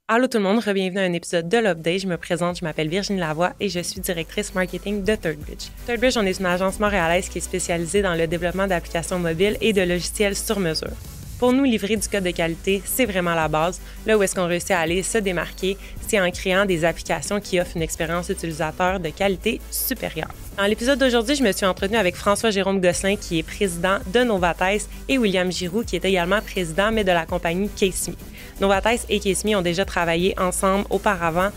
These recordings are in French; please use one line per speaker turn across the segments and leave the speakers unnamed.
Allô tout le monde, bienvenue à un épisode de l'Update. Je me présente, je m'appelle Virginie Lavoie et je suis directrice marketing de ThirdBridge. ThirdBridge, on est une agence montréalaise qui est spécialisée dans le développement d'applications mobiles et de logiciels sur mesure. Pour nous, livrer du code de qualité, c'est vraiment la base. Là où est-ce qu'on réussit à aller se démarquer, c'est en créant des applications qui offrent une expérience utilisateur de qualité supérieure. Dans l'épisode d'aujourd'hui, je me suis entretenue avec François-Jérôme Gosselin, qui est président de Novatez, et William Giroux, qui est également président, mais de la compagnie Case.me. Novatez et Case.me ont déjà travaillé ensemble auparavant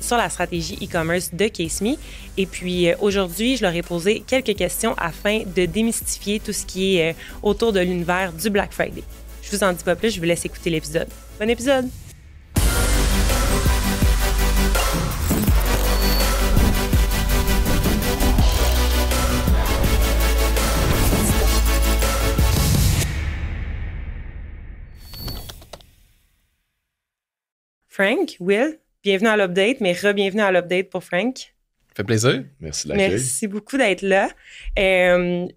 sur la stratégie e-commerce de Case.me. Et puis aujourd'hui, je leur ai posé quelques questions afin de démystifier tout ce qui est autour de l'univers du Black Friday. Je vous en dis pas plus, je vous laisse écouter l'épisode. Bon épisode! Frank, Will, bienvenue à l'Update, mais re-bienvenue à l'Update pour Frank.
Fait plaisir.
Merci de l'accueil.
Merci beaucoup d'être là.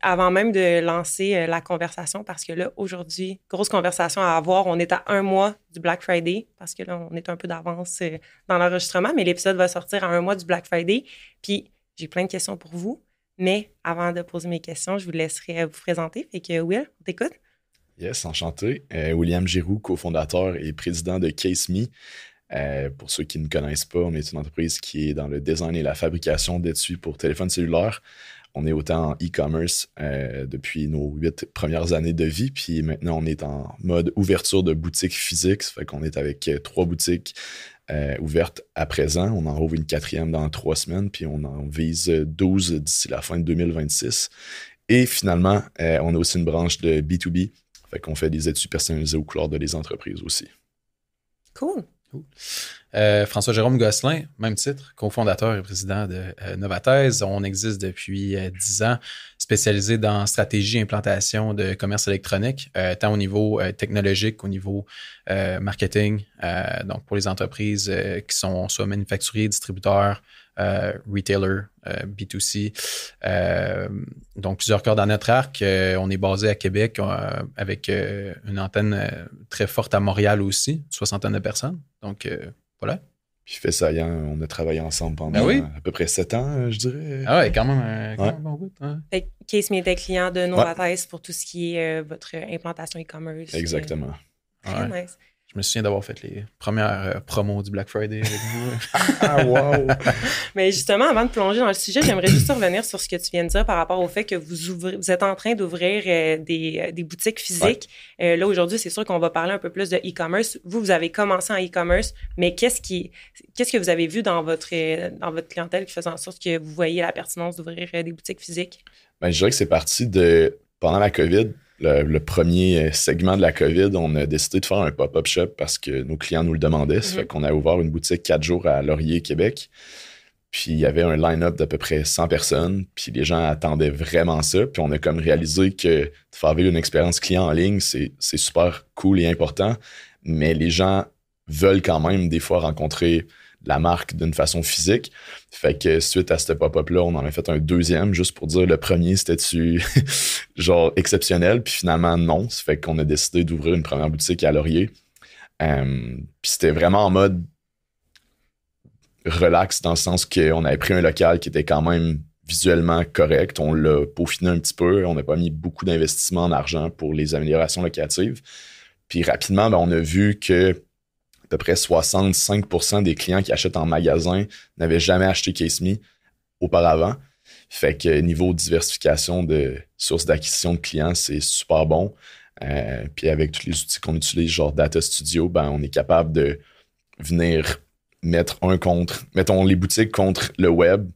Avant même de lancer la conversation, parce que là, aujourd'hui, grosse conversation à avoir. On est à un mois du Black Friday, parce que là, on est un peu d'avance dans l'enregistrement, mais l'épisode va sortir à un mois du Black Friday. Puis, j'ai plein de questions pour vous, mais avant de poser mes questions, je vous laisserai vous présenter. Fait que, Will, on t'écoute?
Yes, enchanté. William Giroux, cofondateur et président de Case.me. Pour ceux qui ne connaissent pas, on est une entreprise qui est dans le design et la fabrication d'étuis pour téléphones cellulaires. On est autant en e-commerce depuis nos 8 premières années de vie, puis maintenant on est en mode ouverture de boutiques physiques. Ça fait qu'on est avec 3 boutiques ouvertes à présent. On en rouvre une 4e dans 3 semaines, puis on en vise 12 d'ici la fin de 2026. Et finalement, on a aussi une branche de B2B. Fait qu'on fait des études personnalisées aux couleurs de les entreprises aussi.
Cool.
François-Jérôme Gosselin, même titre, cofondateur et président de Novatez. On existe depuis 10 ans, spécialisé dans stratégie et implantation de commerce électronique, tant au niveau technologique qu'au niveau marketing. Donc, pour les entreprises qui sont soit manufacturiers, distributeurs, retailer, B2C. Donc, plusieurs cordes dans notre arc. On est basé à Québec avec une antenne très forte à Montréal aussi, une soixantaine de personnes. Donc, voilà.
Puis fait saillant, on a travaillé ensemble pendant à peu près 7 ans, je dirais.
Ah ouais, quand même un bon bout. Hein.
Fait que Case.me était client de Novatez pour tout ce qui est votre implantation e-commerce.
Exactement.
Très nice.
Je me souviens d'avoir fait les premières promos du Black Friday avec vous.
Ah, wow!
Mais justement, avant de plonger dans le sujet, j'aimerais juste revenir sur ce que tu viens de dire par rapport au fait que vous êtes en train d'ouvrir des boutiques physiques. Ouais. Là, aujourd'hui, c'est sûr qu'on va parler un peu plus de e-commerce. Vous avez commencé en e-commerce, mais qu'est-ce que vous avez vu dans votre clientèle qui faisait en sorte que vous voyez la pertinence d'ouvrir des boutiques physiques?
Ben, je dirais que c'est parti pendant la COVID. Le premier segment de la COVID, on a décidé de faire un pop-up shop parce que nos clients nous le demandaient. Ça fait qu'on a ouvert une boutique 4 jours à Laurier, Québec. Puis il y avait un line-up d'à peu près 100 personnes. Puis les gens attendaient vraiment ça. Puis on a comme réalisé que de faire vivre une expérience client en ligne, c'est super cool et important. Mais les gens veulent quand même des fois rencontrer la marque d'une façon physique. Fait que suite à ce pop-up-là, on en a fait un deuxième, juste pour dire le premier, c'était-tu genre exceptionnel, puis finalement non. Ça fait qu'on a décidé d'ouvrir une première boutique à Laurier. Puis c'était vraiment en mode relax, dans le sens qu'on avait pris un local qui était quand même visuellement correct. On l'a peaufiné un petit peu. On n'a pas mis beaucoup d'investissement en argent pour les améliorations locatives. Puis rapidement, on a vu que à peu près 65% des clients qui achètent en magasin n'avaient jamais acheté Case.me auparavant. Fait que niveau diversification de sources d'acquisition de clients, c'est super bon. Puis avec tous les outils qu'on utilise, genre Data Studio, on est capable de venir mettre mettons les boutiques contre le web.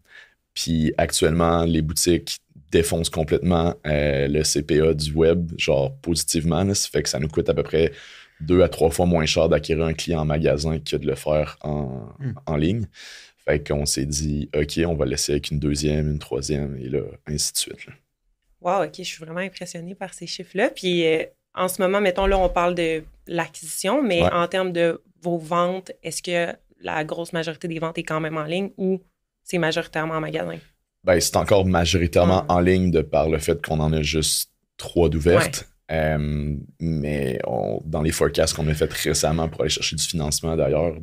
Puis actuellement, les boutiques défoncent complètement le CPA du web, genre positivement. Là. Ça fait que ça nous coûte à peu près 2 à 3 fois moins cher d'acquérir un client en magasin que de le faire en ligne. Fait qu'on s'est dit, OK, on va laisser avec une deuxième, une troisième, et là, ainsi de suite. Là.
Wow, OK, je suis vraiment impressionnée par ces chiffres-là. Puis en ce moment, mettons, là, on parle de l'acquisition, mais en termes de vos ventes, est-ce que la grosse majorité des ventes est quand même en ligne ou c'est majoritairement en magasin?
C'est encore majoritairement en ligne de par le fait qu'on en a juste 3 d'ouvertes. Mais dans les forecasts qu'on a fait récemment pour aller chercher du financement, d'ailleurs,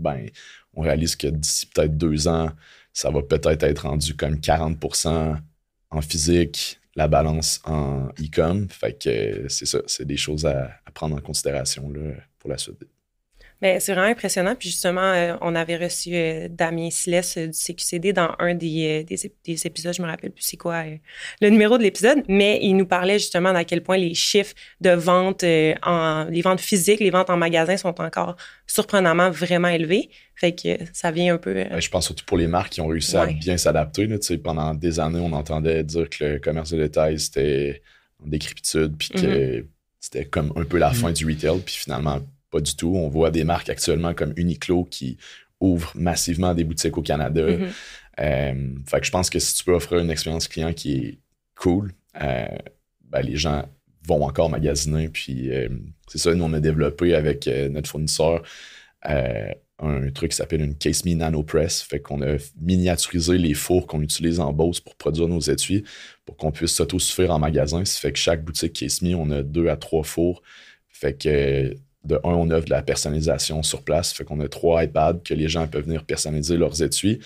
on réalise que d'ici peut-être 2 ans, ça va peut-être être rendu comme 40% en physique, la balance en e-com. Fait que c'est ça, c'est des choses à prendre en considération là, pour la suite.
Bien, c'est vraiment impressionnant. Puis justement, on avait reçu Damien Silès du CQCD dans un des épisodes, je me rappelle plus c'est quoi le numéro de l'épisode, mais il nous parlait justement d'à quel point les chiffres de vente, les ventes physiques, les ventes en magasin sont encore surprenamment vraiment élevés. Fait que ça vient un peu...
Je pense surtout pour les marques qui ont réussi à bien s'adapter. Là, pendant des années, on entendait dire que le commerce de détail, c'était en décrépitude, puis que c'était comme un peu la fin du retail, puis finalement... Pas du tout. On voit des marques actuellement comme Uniqlo qui ouvrent massivement des boutiques au Canada. Fait que je pense que si tu peux offrir une expérience client qui est cool, les gens vont encore magasiner. Puis c'est ça, nous, on a développé avec notre fournisseur un truc qui s'appelle une Case Me Nano Press. Fait qu'on a miniaturisé les fours qu'on utilise en Beauce pour produire nos étuis pour qu'on puisse s'autosuffire en magasin. Ça fait que chaque boutique Case Me, on a 2 à 3 fours. Fait que de un, on offre de la personnalisation sur place. Fait qu'on a 3 iPads que les gens peuvent venir personnaliser leurs étuis.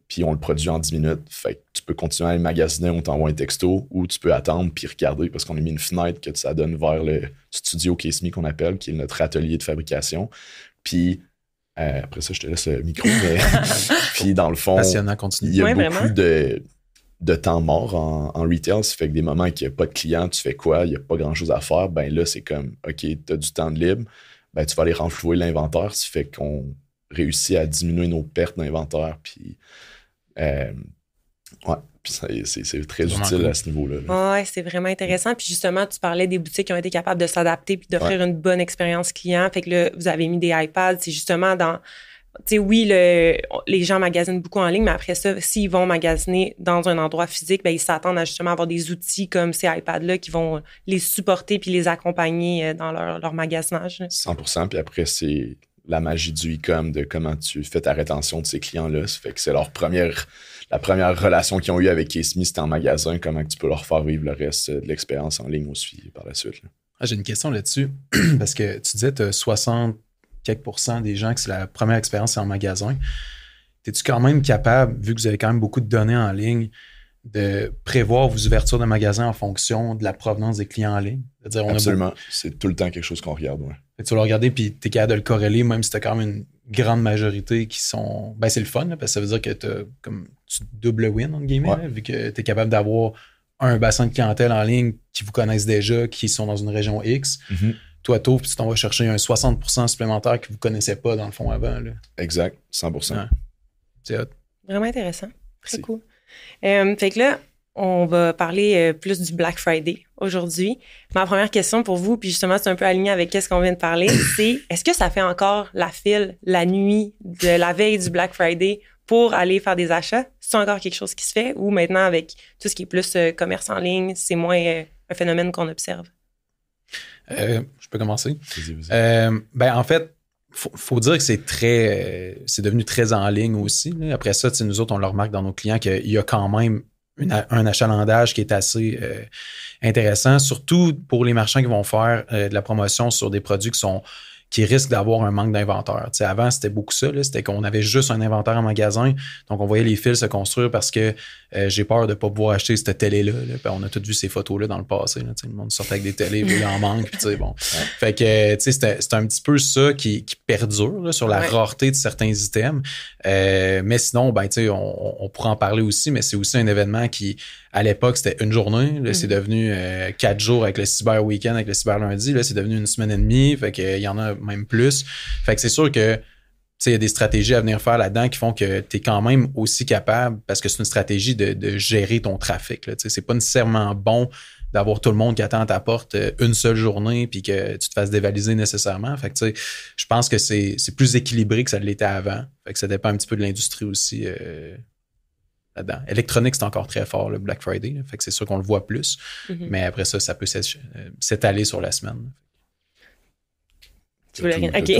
Puis on le produit en 10 minutes. Fait que tu peux continuer à aller magasiner, on t'envoie un texto, ou tu peux attendre puis regarder parce qu'on a mis une fenêtre que ça donne vers le studio Case Me qu'on appelle, qui est notre atelier de fabrication. Puis après ça, je te laisse le micro. Mais puis dans le fond,
passionnant, continue.
Il y a beaucoup de temps mort en retail. Ça fait que des moments qu'il n'y a pas de clients, tu fais quoi? Il n'y a pas grand-chose à faire. Ben là, c'est comme, OK, tu as du temps de libre. Ben, tu vas aller renflouer l'inventaire. Ça fait qu'on réussit à diminuer nos pertes d'inventaire. Puis, c'est très utile à ce niveau-là.
Oui, c'est vraiment intéressant. Puis justement, tu parlais des boutiques qui ont été capables de s'adapter puis d'offrir une bonne expérience client. Fait que là, vous avez mis des iPads. C'est justement dans... Tu sais, oui, les gens magasinent beaucoup en ligne, mais après ça, s'ils vont magasiner dans un endroit physique, ben ils s'attendent à justement avoir des outils comme ces iPads-là qui vont les supporter puis les accompagner dans leur magasinage.
100%. Puis après, c'est la magie du e-com, de comment tu fais ta rétention de ces clients-là. Ça fait que c'est la première relation qu'ils ont eue avec Case Me, c'était en magasin. Comment tu peux leur faire vivre le reste de l'expérience en ligne aussi par la suite. Là.
J'ai une question là-dessus, parce que tu disais que tu as 60 quelques % des gens que c'est la première expérience en magasin. Es-tu quand même capable, vu que vous avez quand même beaucoup de données en ligne, de prévoir vos ouvertures de magasins en fonction de la provenance des clients en ligne? C'est-à-dire,
absolument. C'est tout le temps quelque chose qu'on regarde. Ouais.
Tu vas le regarder puis tu es capable de le corréler, même si tu as quand même une grande majorité qui sont... Ben, c'est le fun, là, parce que ça veut dire que tu double win, entre guillemets, là, vu que tu es capable d'avoir un bassin de clientèle en ligne qui vous connaissent déjà, qui sont dans une région X. Toi, t'ouvres, puis tu t'en vas chercher un 60% supplémentaire que vous ne connaissez pas, dans le fond, avant. Là.
Exact, 100%. Ouais.
C'est hot.
Vraiment intéressant. Très cool. Fait que là, on va parler plus du Black Friday aujourd'hui. Ma première question pour vous, puis justement, c'est un peu aligné avec ce qu'on vient de parler, c'est est-ce que ça fait encore la file la nuit de la veille du Black Friday pour aller faire des achats? C'est encore quelque chose qui se fait ou maintenant, avec tout ce qui est plus commerce en ligne, c'est moins un phénomène qu'on observe?
Je peux commencer. En fait, faut dire que c'est devenu très en ligne aussi. Là. Après ça, nous autres, on le remarque dans nos clients qu'il y a quand même un achalandage qui est assez intéressant, surtout pour les marchands qui vont faire de la promotion sur des produits qui risquent d'avoir un manque d'inventaire. T'sais, avant, c'était beaucoup ça. Là, c'était qu'on avait juste un inventaire en magasin. Donc, on voyait les fils se construire parce que j'ai peur de ne pas pouvoir acheter cette télé-là. Là. On a tous vu ces photos-là dans le passé. Là, le monde sortait avec des télés, il en manque. Puis, bon. Fait que c'était un petit peu ça qui perdure là, sur la rareté de certains items. Mais sinon, on pourrait en parler aussi, mais c'est aussi un événement qui, à l'époque, c'était une journée. Là, c'est devenu 4 jours avec le Cyber Weekend, avec le Cyber Lundi. Là, c'est devenu une semaine et demie. Fait qu'il y en a même plus. Fait que c'est sûr que il y a des stratégies à venir faire là-dedans qui font que tu es quand même aussi capable, parce que c'est une stratégie de gérer ton trafic. Là, c'est pas nécessairement bon d'avoir tout le monde qui attend à ta porte une seule journée puis que tu te fasses dévaliser nécessairement. Fait que je pense que c'est plus équilibré que ça l'était avant. Fait que ça dépend un petit peu de l'industrie aussi là-dedans. Électronique, c'est encore très fort, le Black Friday. Là, fait que c'est sûr qu'on le voit plus. Mais après ça peut s'étaler sur la semaine.
Tu voulais rien. OK.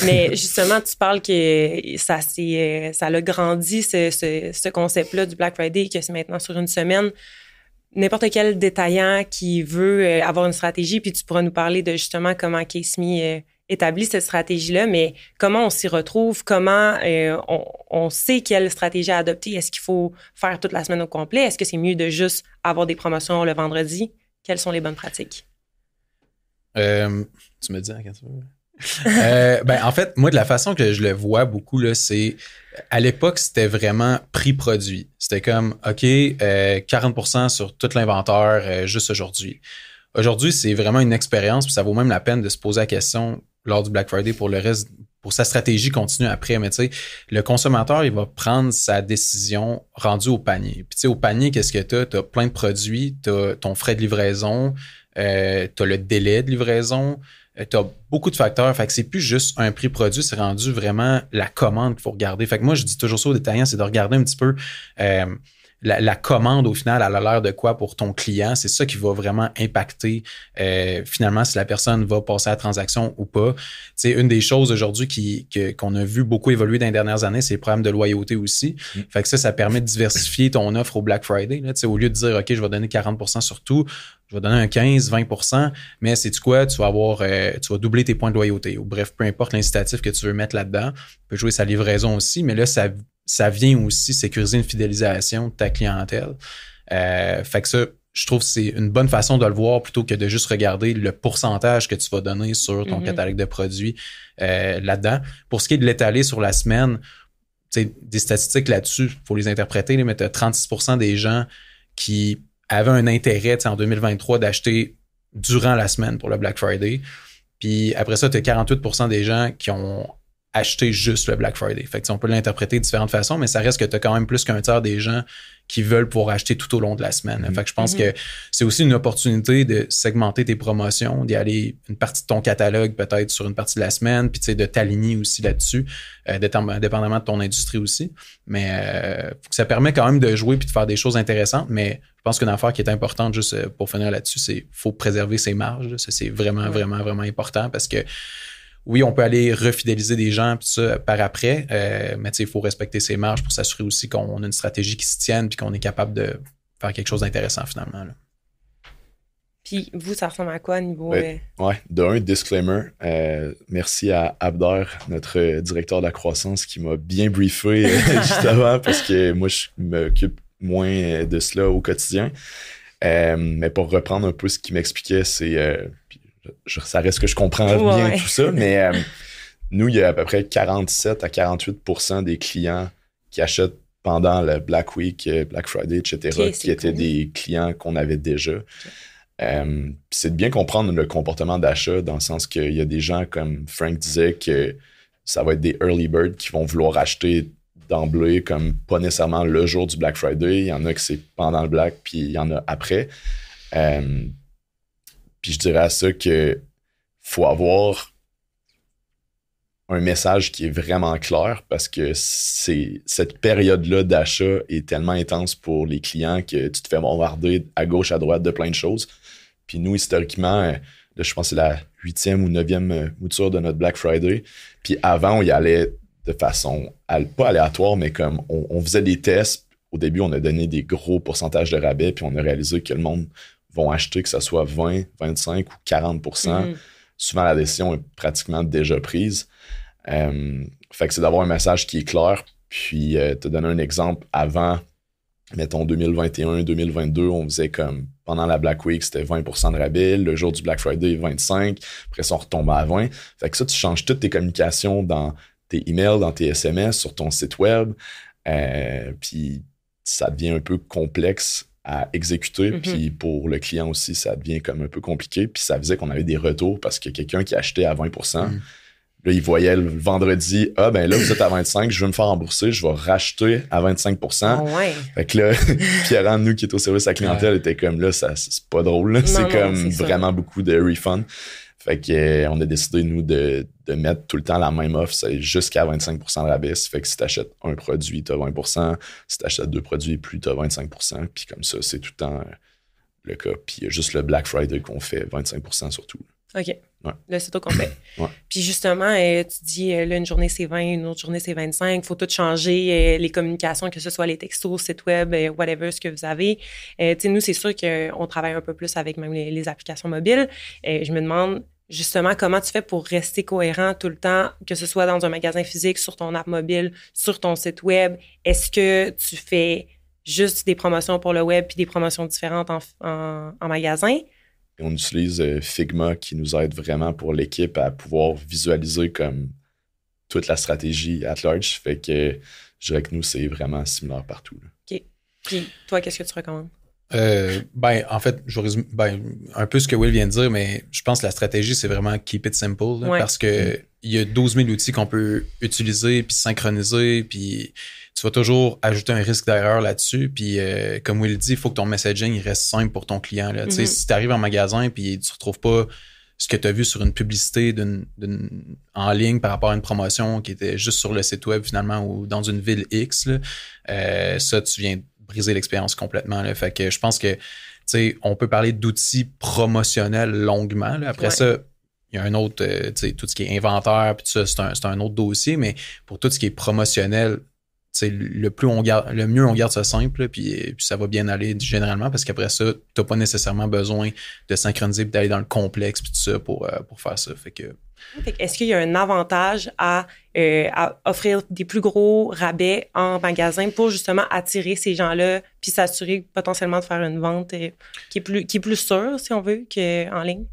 Mais justement, tu parles que ça a grandi, ce concept-là du Black Friday, que c'est maintenant sur une semaine. n'importe quel détaillant qui veut avoir une stratégie, puis tu pourras nous parler de justement comment Case.me établit cette stratégie-là, mais comment on s'y retrouve, comment on sait quelle stratégie à adopter. Est-ce qu'il faut faire toute la semaine au complet? Est-ce que c'est mieux de juste avoir des promotions le vendredi? Quelles sont les bonnes pratiques?
Tu me dis quand tu veux. En fait, moi, de la façon que je le vois beaucoup, là, c'est à l'époque, c'était vraiment prix-produit. C'était comme, OK, 40% sur tout l'inventaire juste aujourd'hui. Aujourd'hui, c'est vraiment une expérience, puis ça vaut même la peine de se poser la question lors du Black Friday pour le reste, pour sa stratégie continue après. Mais tu sais, le consommateur, il va prendre sa décision rendue au panier. Puis tu sais, au panier, qu'est-ce que t'as? T'as plein de produits, t'as ton frais de livraison, t'as le délai de livraison, t'as beaucoup de facteurs. Fait que c'est plus juste un prix produit, c'est rendu vraiment la commande qu'il faut regarder. Fait que moi, je dis toujours ça aux détaillants, c'est de regarder un petit peu la commande, au final, elle a l'air de quoi pour ton client. C'est ça qui va vraiment impacter finalement si la personne va passer à la transaction ou pas. Tu sais, une des choses aujourd'hui qu'on a vu beaucoup évoluer dans les dernières années, c'est le programme de loyauté aussi. Fait que ça permet de diversifier ton offre au Black Friday. Là. Tu sais, au lieu de dire, OK, je vais donner 40% sur tout, je vais donner un 15-20%, mais sais-tu quoi? Tu vas doubler tes points de loyauté. Ou bref, peu importe l'incitatif que tu veux mettre là-dedans. Tu peux jouer sa livraison aussi, mais là, ça vient aussi sécuriser une fidélisation de ta clientèle. Fait que ça, je trouve que c'est une bonne façon de le voir plutôt que de juste regarder le pourcentage que tu vas donner sur ton catalogue de produits là-dedans. Pour ce qui est de l'étaler sur la semaine, des statistiques là-dessus, il faut les interpréter, mais tu as 36% des gens qui avaient un intérêt en 2023 d'acheter durant la semaine pour le Black Friday. Puis après ça, tu as 48% des gens qui ont acheter juste le Black Friday. Fait que on peut l'interpréter de différentes façons, mais ça reste que tu as quand même plus qu'un tiers des gens qui veulent pouvoir acheter tout au long de la semaine. Fait que je pense que c'est aussi une opportunité de segmenter tes promotions, d'y aller une partie de ton catalogue peut-être sur une partie de la semaine, puis de t'aligner aussi là-dessus, dépendamment de ton industrie aussi. Mais ça permet quand même de jouer puis de faire des choses intéressantes, mais je pense qu'une affaire qui est importante, juste pour finir là-dessus, c'est faut préserver ses marges. Ça, c'est vraiment, vraiment, vraiment important parce que oui, on peut aller refidéliser des gens pis ça par après, mais il faut respecter ses marges pour s'assurer aussi qu'on a une stratégie qui se tienne puis qu'on est capable de faire quelque chose d'intéressant finalement. Là.
Puis vous, ça ressemble à quoi au niveau...
d'un disclaimer. Merci à Abder, notre directeur de la croissance, qui m'a bien briefé justement parce que moi, je m'occupe moins de cela au quotidien. Mais pour reprendre un peu ce qu'il m'expliquait, c'est... ça reste que je comprends bien tout ça, mais nous, il y a à peu près 47 à 48% des clients qui achètent pendant le Black Week, Black Friday, etc., qui étaient des clients qu'on avait déjà. C'est de bien comprendre le comportement d'achat dans le sens qu'il y a des gens, comme Frank disait, que ça va être des early birds qui vont vouloir acheter d'emblée, comme pas nécessairement le jour du Black Friday. Il y en a que c'est pendant le Black, puis il y en a après. Puis je dirais à ça que faut avoir un message qui est vraiment clair parce que cette période-là d'achat est tellement intense pour les clients que tu te fais bombarder à gauche, à droite de plein de choses. Puis nous, historiquement, là, je pense que c'est la 8e ou 9e mouture de notre Black Friday. Puis avant, on y allait de façon, pas aléatoire, mais comme on faisait des tests. Au début, on a donné des gros pourcentages de rabais, puis on a réalisé que le monde vont acheter, que ce soit 20, 25 ou 40%. Souvent, la décision est pratiquement déjà prise. Fait que c'est d'avoir un message qui est clair. Puis, te donner un exemple, avant, mettons 2021, 2022, on faisait comme, pendant la Black Week, c'était 20% de rabais. Le jour du Black Friday, 25. Après ça, on retombait à 20. Fait que ça, tu changes toutes tes communications dans tes emails, dans tes SMS, sur ton site web. Puis, ça devient un peu complexe à exécuter, puis pour le client aussi, ça devient comme un peu compliqué, puis ça faisait qu'on avait des retours parce que quelqu'un qui achetait à 20%, là, il voyait le vendredi, là, vous êtes à 25, je veux me faire rembourser, je vais racheter à 25%. Fait que là, Pierre, nous qui est au service à la clientèle, était comme là, c'est pas drôle, là. C'est vraiment beaucoup de refund. Fait que on a décidé, nous, de mettre tout le temps la même offre, c'est jusqu'à 25% de rabais. Fait que si tu achètes un produit, tu as 20%. Si tu achètes 2 produits, plus tu as 25%. Puis comme ça, c'est tout le temps le cas. Puis il y a juste le Black Friday qu'on fait 25% surtout.
OK. Le site au complet. Puis justement, tu dis, là, une journée, c'est 20, une autre journée, c'est 25. Il faut tout changer, les communications, que ce soit les textos, site web, whatever, ce que vous avez. Tu sais, nous, c'est sûr qu'on travaille un peu plus avec même les applications mobiles. Je me demande, justement, comment tu fais pour rester cohérent tout le temps, que ce soit dans un magasin physique, sur ton app mobile, sur ton site web. Est-ce que tu fais juste des promotions pour le web puis des promotions différentes en magasin?
On utilise Figma qui nous aide vraiment pour l'équipe à pouvoir visualiser comme toute la stratégie at large. Fait que je dirais que nous, c'est vraiment similaire partout. Là.
OK. Puis toi, qu'est-ce que tu recommandes?
En fait, je résume un peu ce que Will vient de dire, mais je pense que la stratégie, c'est vraiment keep it simple, là, parce que il y a 12 000 outils qu'on peut utiliser, puis synchroniser, puis tu vas toujours ajouter un risque d'erreur là-dessus. Puis comme Will dit, il faut que ton messaging il reste simple pour ton client. Là. Si tu arrives en magasin puis tu retrouves pas ce que tu as vu sur une publicité en ligne par rapport à une promotion qui était juste sur le site web finalement ou dans une ville X, là, ça, tu viens briser l'expérience complètement. Là. Fait que je pense que on peut parler d'outils promotionnels longuement. Là. Après ça, il y a un autre, tout ce qui est inventaire, puis tout ça, c'est un autre dossier, mais pour tout ce qui est promotionnel, le mieux on garde ça simple, puis ça va bien aller généralement, parce qu'après ça, t'as pas nécessairement besoin de synchroniser et d'aller dans le complexe puis tout ça pour faire ça. Fait que
est-ce qu'il y a un avantage à offrir des plus gros rabais en magasin pour justement attirer ces gens-là puis s'assurer potentiellement de faire une vente qui est plus sûre, si on veut, qu'en ligne?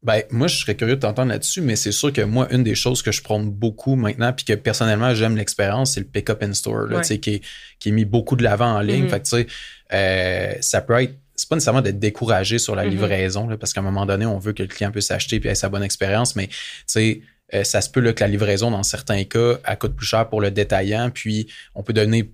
Ben, moi, je serais curieux de t'entendre là-dessus, mais c'est sûr que moi, une des choses que je prône beaucoup maintenant, puis que personnellement, j'aime l'expérience, c'est le pick-up in store, là, qui est mis beaucoup de l'avant en ligne. Fait que, tu sais, ça peut être, c'est pas nécessairement d'être découragé sur la livraison, là, parce qu'à un moment donné, on veut que le client puisse acheter puis ait sa bonne expérience, mais, tu sais, ça se peut là, que la livraison, dans certains cas, elle coûte plus cher pour le détaillant, puis on peut donner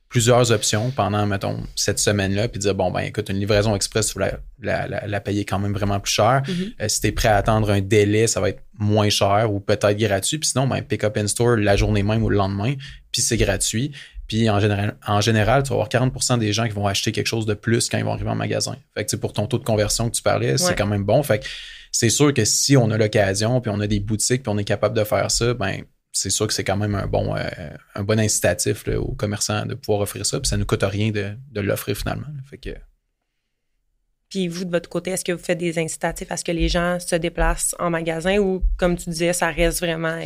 plusieurs options pendant, mettons, cette semaine-là, puis dire, bon, ben écoute, une livraison express, tu vas la payer quand même vraiment plus cher. Si tu es prêt à attendre un délai, ça va être moins cher ou peut-être gratuit. Puis sinon, ben pick-up in store la journée même ou le lendemain, puis c'est gratuit. Puis en général, tu vas avoir 40% des gens qui vont acheter quelque chose de plus quand ils vont arriver en magasin. Fait que pour ton taux de conversion que tu parlais, c'est quand même bon. Fait que c'est sûr que si on a l'occasion, puis on a des boutiques, puis on est capable de faire ça, ben c'est sûr que c'est quand même un bon incitatif là, aux commerçants de pouvoir offrir ça. Puis ça ne nous coûte rien de l'offrir finalement. Fait que...
Puis vous, de votre côté, est-ce que vous faites des incitatifs à ce que les gens se déplacent en magasin ou, comme tu disais, ça reste vraiment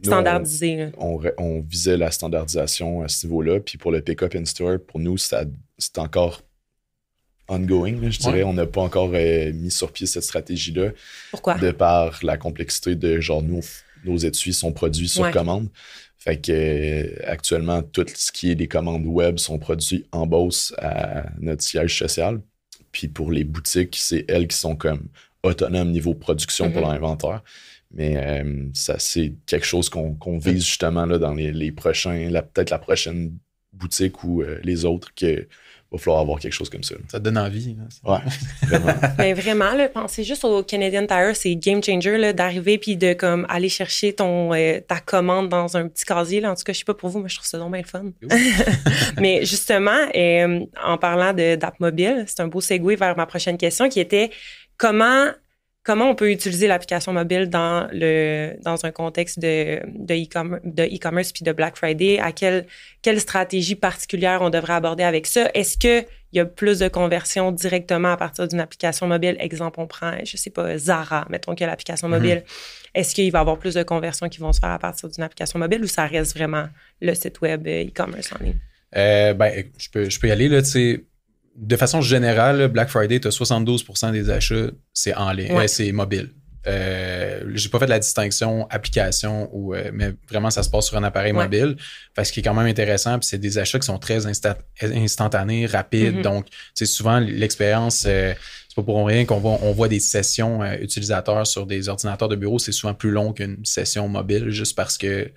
standardisé?
On visait la standardisation à ce niveau-là. Puis pour le pick-up in store, pour nous, c'est encore ongoing, là, je dirais. On n'a pas encore mis sur pied cette stratégie-là.
Pourquoi?
De par la complexité de genre nos étuis sont produits sur commande. Fait que actuellement, tout ce qui est des commandes web sont produits en Beauce à notre siège social. Puis pour les boutiques, c'est elles qui sont comme autonomes niveau production pour l'inventaire. Mais ça, c'est quelque chose qu'on vise justement là, dans les prochains, peut-être la prochaine boutique ou les autres que va falloir avoir quelque chose comme ça.
Ça te donne envie.
Là, ouais, vraiment.
Ben vraiment, là, pensez juste au Canadian Tire, c'est game changer là, d'arriver puis de comme aller chercher ta commande dans un petit casier. Là. En tout cas, je sais pas pour vous, mais je trouve ça donc bien le fun. Mais justement, en parlant d'app mobile, c'est un beau segue vers ma prochaine question qui était comment on peut utiliser l'application mobile dans un contexte de e-commerce puis de Black Friday? À quelle stratégie particulière on devrait aborder avec ça? Est-ce qu'il y a plus de conversion directement à partir d'une application mobile? Exemple, on prend, je sais pas, Zara, mettons qu'il y a l'application mobile. Est-ce qu'il va y avoir plus de conversions qui vont se faire à partir d'une application mobile ou ça reste vraiment le site web e-commerce en ligne?
Je peux y aller, là, tu sais. De façon générale, Black Friday, tu as 72% des achats, c'est en ligne, c'est mobile. J'ai pas fait de la distinction application mais vraiment ça se passe sur un appareil mobile. Fait que ce qui est quand même intéressant, puis c'est des achats qui sont très instantanés, rapides. Donc, c'est souvent l'expérience, c'est pas pour rien on voit des sessions utilisateurs sur des ordinateurs de bureau, c'est souvent plus long qu'une session mobile, juste parce que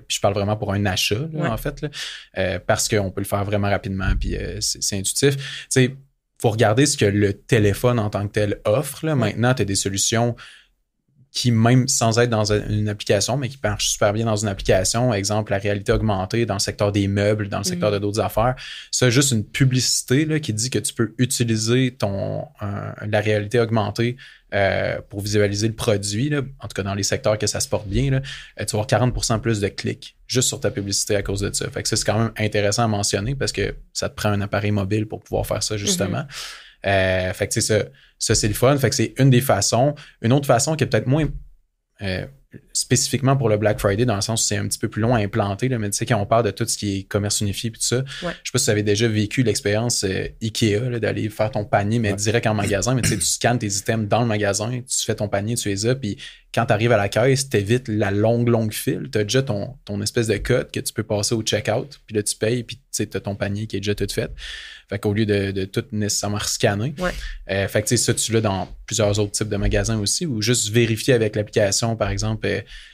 puis je parle vraiment pour un achat, là, en fait, là, parce qu'on peut le faire vraiment rapidement, puis c'est intuitif. Tu sais, faut regarder ce que le téléphone en tant que tel offre. Là. Maintenant, tu as des solutions qui, même sans être dans une application, mais qui marche super bien dans une application, exemple la réalité augmentée dans le secteur des meubles, dans le secteur de d'autres affaires, c'est juste une publicité là, qui dit que tu peux utiliser la réalité augmentée pour visualiser le produit, là, en tout cas dans les secteurs que ça se porte bien, là, tu vas avoir 40% plus de clics juste sur ta publicité à cause de ça. Fait que ça, c'est quand même intéressant à mentionner parce que ça te prend un appareil mobile pour pouvoir faire ça, justement. Fait que ça, c'est le fun. Fait que c'est une des façons. Une autre façon qui est peut-être moins spécifiquement pour le Black Friday, dans le sens où c'est un petit peu plus long à implanter, là, mais tu sais, quand on parle de tout ce qui est commerce unifié et tout ça, je sais pas si tu avais déjà vécu l'expérience Ikea, là, d'aller faire ton panier, mais direct en magasin, mais tu sais, tu scannes tes items dans le magasin, tu fais ton panier, tu les as, puis quand tu arrives à la caisse, t'évites la longue file, tu as déjà ton espèce de code que tu peux passer au checkout, puis là, tu payes, puis tu sais, tu as ton panier qui est déjà tout fait. Fait qu'au lieu de tout nécessairement scanner. Fait que tu sais, ça, tu l'as dans plusieurs autres types de magasins aussi, ou juste vérifier avec l'application, par exemple,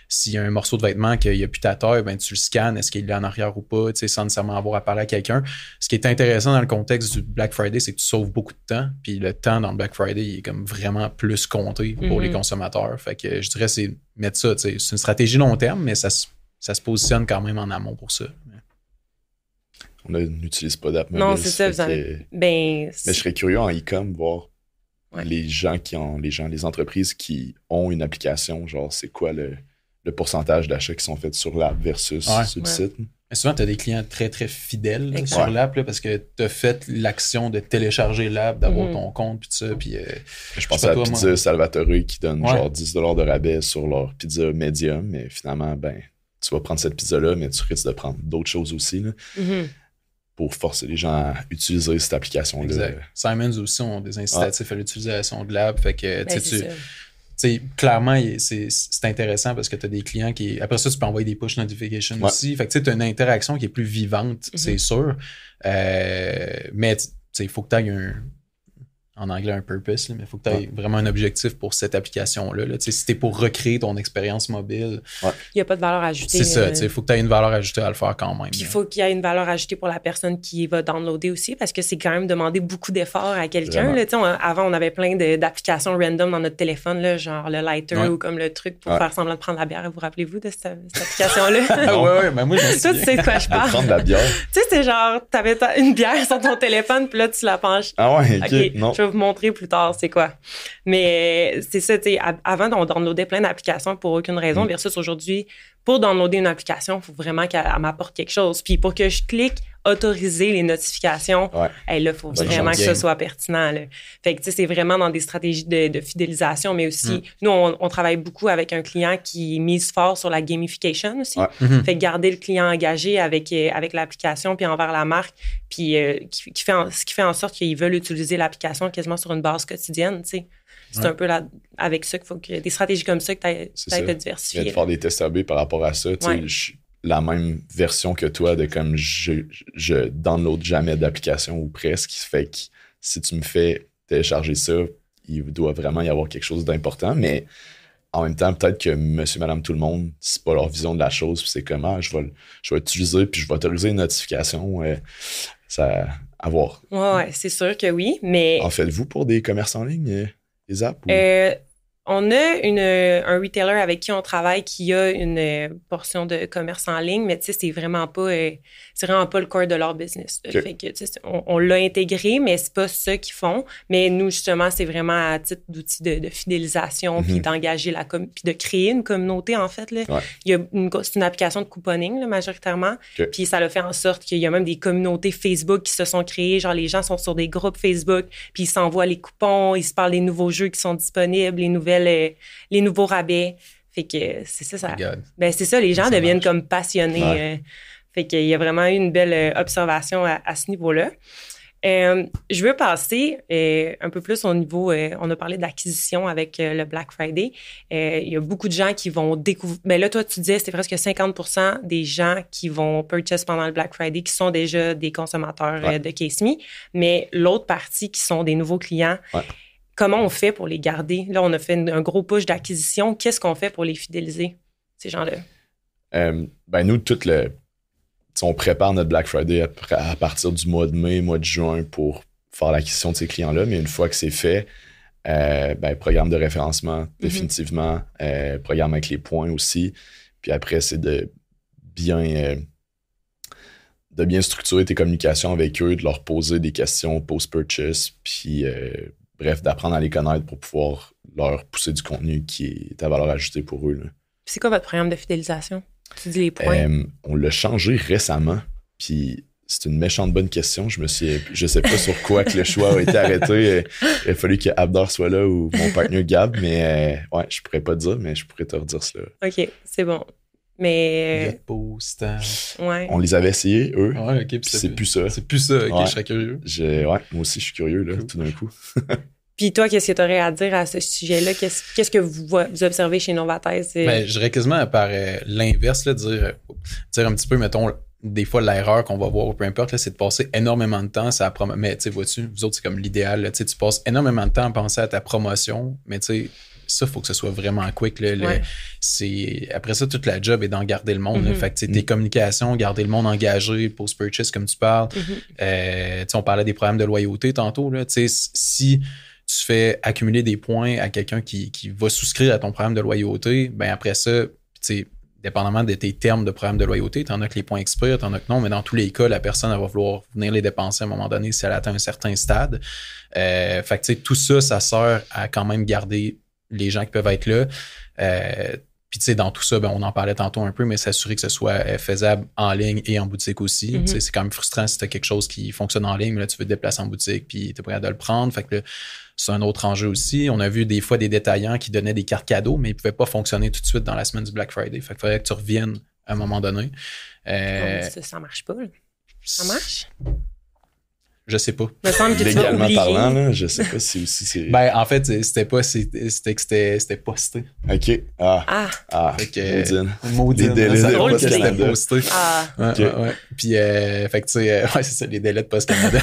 s'il y a un morceau de vêtement qu'il n'y a plus ta taille, ben tu le scannes, est-ce qu'il est en arrière ou pas, tu sais, sans nécessairement avoir à parler à quelqu'un. Ce qui est intéressant dans le contexte du Black Friday, c'est que tu sauves beaucoup de temps, puis le temps dans le Black Friday, il est comme vraiment plus compté pour les consommateurs. Fait que je dirais, c'est mettre ça, tu sais, c'est une stratégie long terme, mais ça se positionne quand même en amont pour ça.
On n'utilise pas d'app mobile.
Non, c'est ça.
Mais je serais curieux en e-com voir les entreprises qui ont une application, genre c'est quoi le pourcentage d'achats qui sont faits sur l'app versus sur le site.
Mais souvent, tu as des clients très, très fidèles là, sur l'app là, parce que tu as fait l'action de télécharger l'app, d'avoir ton compte, puis tout ça. Puis,
je pense à la pizza Salvatore qui donne genre 10$ de rabais sur leur pizza médium, mais finalement, ben, tu vas prendre cette pizza-là, mais tu risques de prendre d'autres choses aussi. Là. Pour forcer les gens à utiliser cette application-là.
Exact. Simons aussi ont des incitatifs à l'utilisation de l'app. Fait que clairement, c'est intéressant parce que tu as des clients qui... Après ça, tu peux envoyer des push notifications aussi. Fait que tu as une interaction qui est plus vivante, c'est sûr. Mais il faut que tu ailles en anglais un purpose, là, mais il faut que tu aies vraiment un objectif pour cette application-là. Là. Si t'es pour recréer ton expérience mobile,
il n'y a pas de valeur ajoutée.
C'est ça, il faut que tu aies une valeur ajoutée à le faire quand même.
Puis il faut qu'il y ait une valeur ajoutée pour la personne qui va downloader aussi, parce que c'est quand même demander beaucoup d'efforts à quelqu'un. Là, avant, on avait plein d'applications random dans notre téléphone, là, genre le lighter ou comme le truc pour faire semblant de prendre la bière. Vous rappelez-vous de cette application-là?
Oui, mais moi, je me souviens.
Toi, tu sais de quoi je parle.
Prendre la bière.
Tu sais, c'est genre, t'avais une bière sur ton téléphone, puis là, tu la penches.
Ah ouais, OK. Non.
Je vais vous montrer plus tard c'est quoi. Mais c'est ça, tu sais, avant, on downloadait plein d'applications pour aucune raison, versus aujourd'hui, pour downloader une application, il faut vraiment qu'elle m'apporte quelque chose. Puis pour que je clique autoriser les notifications, là, il faut vraiment que ce soit pertinent. Là. Fait que, tu sais, c'est vraiment dans des stratégies de fidélisation, mais aussi, nous, on travaille beaucoup avec un client qui mise fort sur la gamification aussi. Fait que garder le client engagé avec l'application puis envers la marque, puis ce qui fait en sorte qu'ils veulent utiliser l'application quasiment sur une base quotidienne, tu sais. C'est un peu avec ça qu'il faut que des stratégies comme ça que tu aies de diversifier.
Il y a de faire des tests AB par rapport à ça. La même version que toi de comme je download jamais d'application ou presque, qui fait que si tu me fais télécharger ça, il doit vraiment y avoir quelque chose d'important. Mais en même temps, peut-être que monsieur, madame, tout le monde, c'est pas leur vision de la chose. Puis c'est comment je vais utiliser puis je vais autoriser une notification. Ça à voir.
Ouais, c'est sûr que oui. Mais
en faites-vous pour des commerces en ligne? Les apps?
On a un retailer avec qui on travaille qui a une portion de commerce en ligne, mais tu sais, c'est vraiment pas le core de leur business. Okay. Fait que, tu sais, on l'a intégré, mais c'est pas ça qu'ils font. Mais nous, justement, c'est vraiment à titre d'outil de fidélisation, puis d'engager puis de créer une communauté, en fait. Là. Il y a c'est une application de couponing, là, majoritairement. Puis ça a fait en sorte qu'il y a même des communautés Facebook qui se sont créées. Genre, les gens sont sur des groupes Facebook, puis ils s'envoient les coupons, ils se parlent des nouveaux jeux qui sont disponibles, les nouveaux rabais. Fait que c'est ça. Ben c'est ça, les gens deviennent comme passionnés. Fait qu'il y a vraiment eu une belle observation à ce niveau-là. Je veux passer un peu plus au niveau... on a parlé d'acquisition avec le Black Friday. Il y a beaucoup de gens qui vont découvrir... Ben là, toi, tu disais c'est presque 50% des gens qui vont purchase pendant le Black Friday qui sont déjà des consommateurs de Case Me. Mais l'autre partie qui sont des nouveaux clients... Comment on fait pour les garder? Là, on a fait un gros push d'acquisition. Qu'est-ce qu'on fait pour les fidéliser, ces gens-là?
Nous, on prépare notre Black Friday à partir du mois de mai, mois de juin pour faire l'acquisition de ces clients-là. Mais une fois que c'est fait, Programme de référencement, définitivement. Programme avec les points aussi. Puis après, c'est de bien structurer tes communications avec eux, de leur poser des questions post-purchase, puis bref, d'apprendre à les connaître pour pouvoir leur pousser du contenu qui est à valeur ajoutée pour eux. Là.
C'est quoi votre programme de fidélisation? Tu dis les points.
On l'a changé récemment, puis c'est une méchante bonne question. Je sais pas sur quoi que le choix a été arrêté. Il a fallu que Abdar soit là ou mon partenaire Gab, mais ouais, je pourrais pas te dire, mais je pourrais te redire cela.
OK, c'est bon. Mais.
Ouais.
On les avait essayés, eux.
Ouais, OK. Puis
c'est plus ça.
C'est plus ça. OK,
ouais.
Je serais curieux.
Moi aussi, je suis curieux, là, tout d'un coup.
Puis toi, qu'est-ce que tu aurais à dire à ce sujet-là? Qu'est-ce que vous observez chez Novathèse?
Je dirais quasiment par l'inverse, là, dire un petit peu, mettons, des fois, l'erreur qu'on va voir, ou peu importe, là, c'est de passer énormément de temps à la mais tu sais, vois-tu, vous autres, c'est comme l'idéal. Là, tu passes énormément de temps à penser à ta promotion, mais tu sais, ça, il faut que ce soit vraiment quick. Là, après ça, toute la job est d'en garder le monde. Fait que tes communications, garder le monde engagé, post-purchase, comme tu parles. On parlait des problèmes de loyauté tantôt. Là, si tu fais accumuler des points à quelqu'un qui va souscrire à ton programme de loyauté, ben après ça, dépendamment de tes termes de programme de loyauté, t'en as que les points expirent, t'en as que non, mais dans tous les cas, la personne elle va vouloir venir les dépenser à un moment donné si elle atteint un certain stade. Fait que tout ça, ça sert à quand même garder les gens qui peuvent être là. Puis dans tout ça, on en parlait tantôt un peu, mais s'assurer que ce soit faisable en ligne et en boutique aussi. C'est quand même frustrant si tu as quelque chose qui fonctionne en ligne, mais là, tu veux te déplacer en boutique puis tu es prêt à le prendre. Fait que là, c'est un autre enjeu aussi. On a vu des fois des détaillants qui donnaient des cartes cadeaux, mais ils ne pouvaient pas fonctionner tout de suite dans la semaine du Black Friday. Fait qu'il faudrait que tu reviennes à un moment donné.
Ça marche pas. Là. Ça marche?
Je sais pas.
Me semble que
légalement parlant, là, je sais pas si aussi c'est.
En fait, c'était posté.
OK.
Fait que,
Maudine. Les délais
de
Post
c'était
Canada.
posté. Ouais. Puis, fait que tu sais, c'est ça, les délais de Post Canada.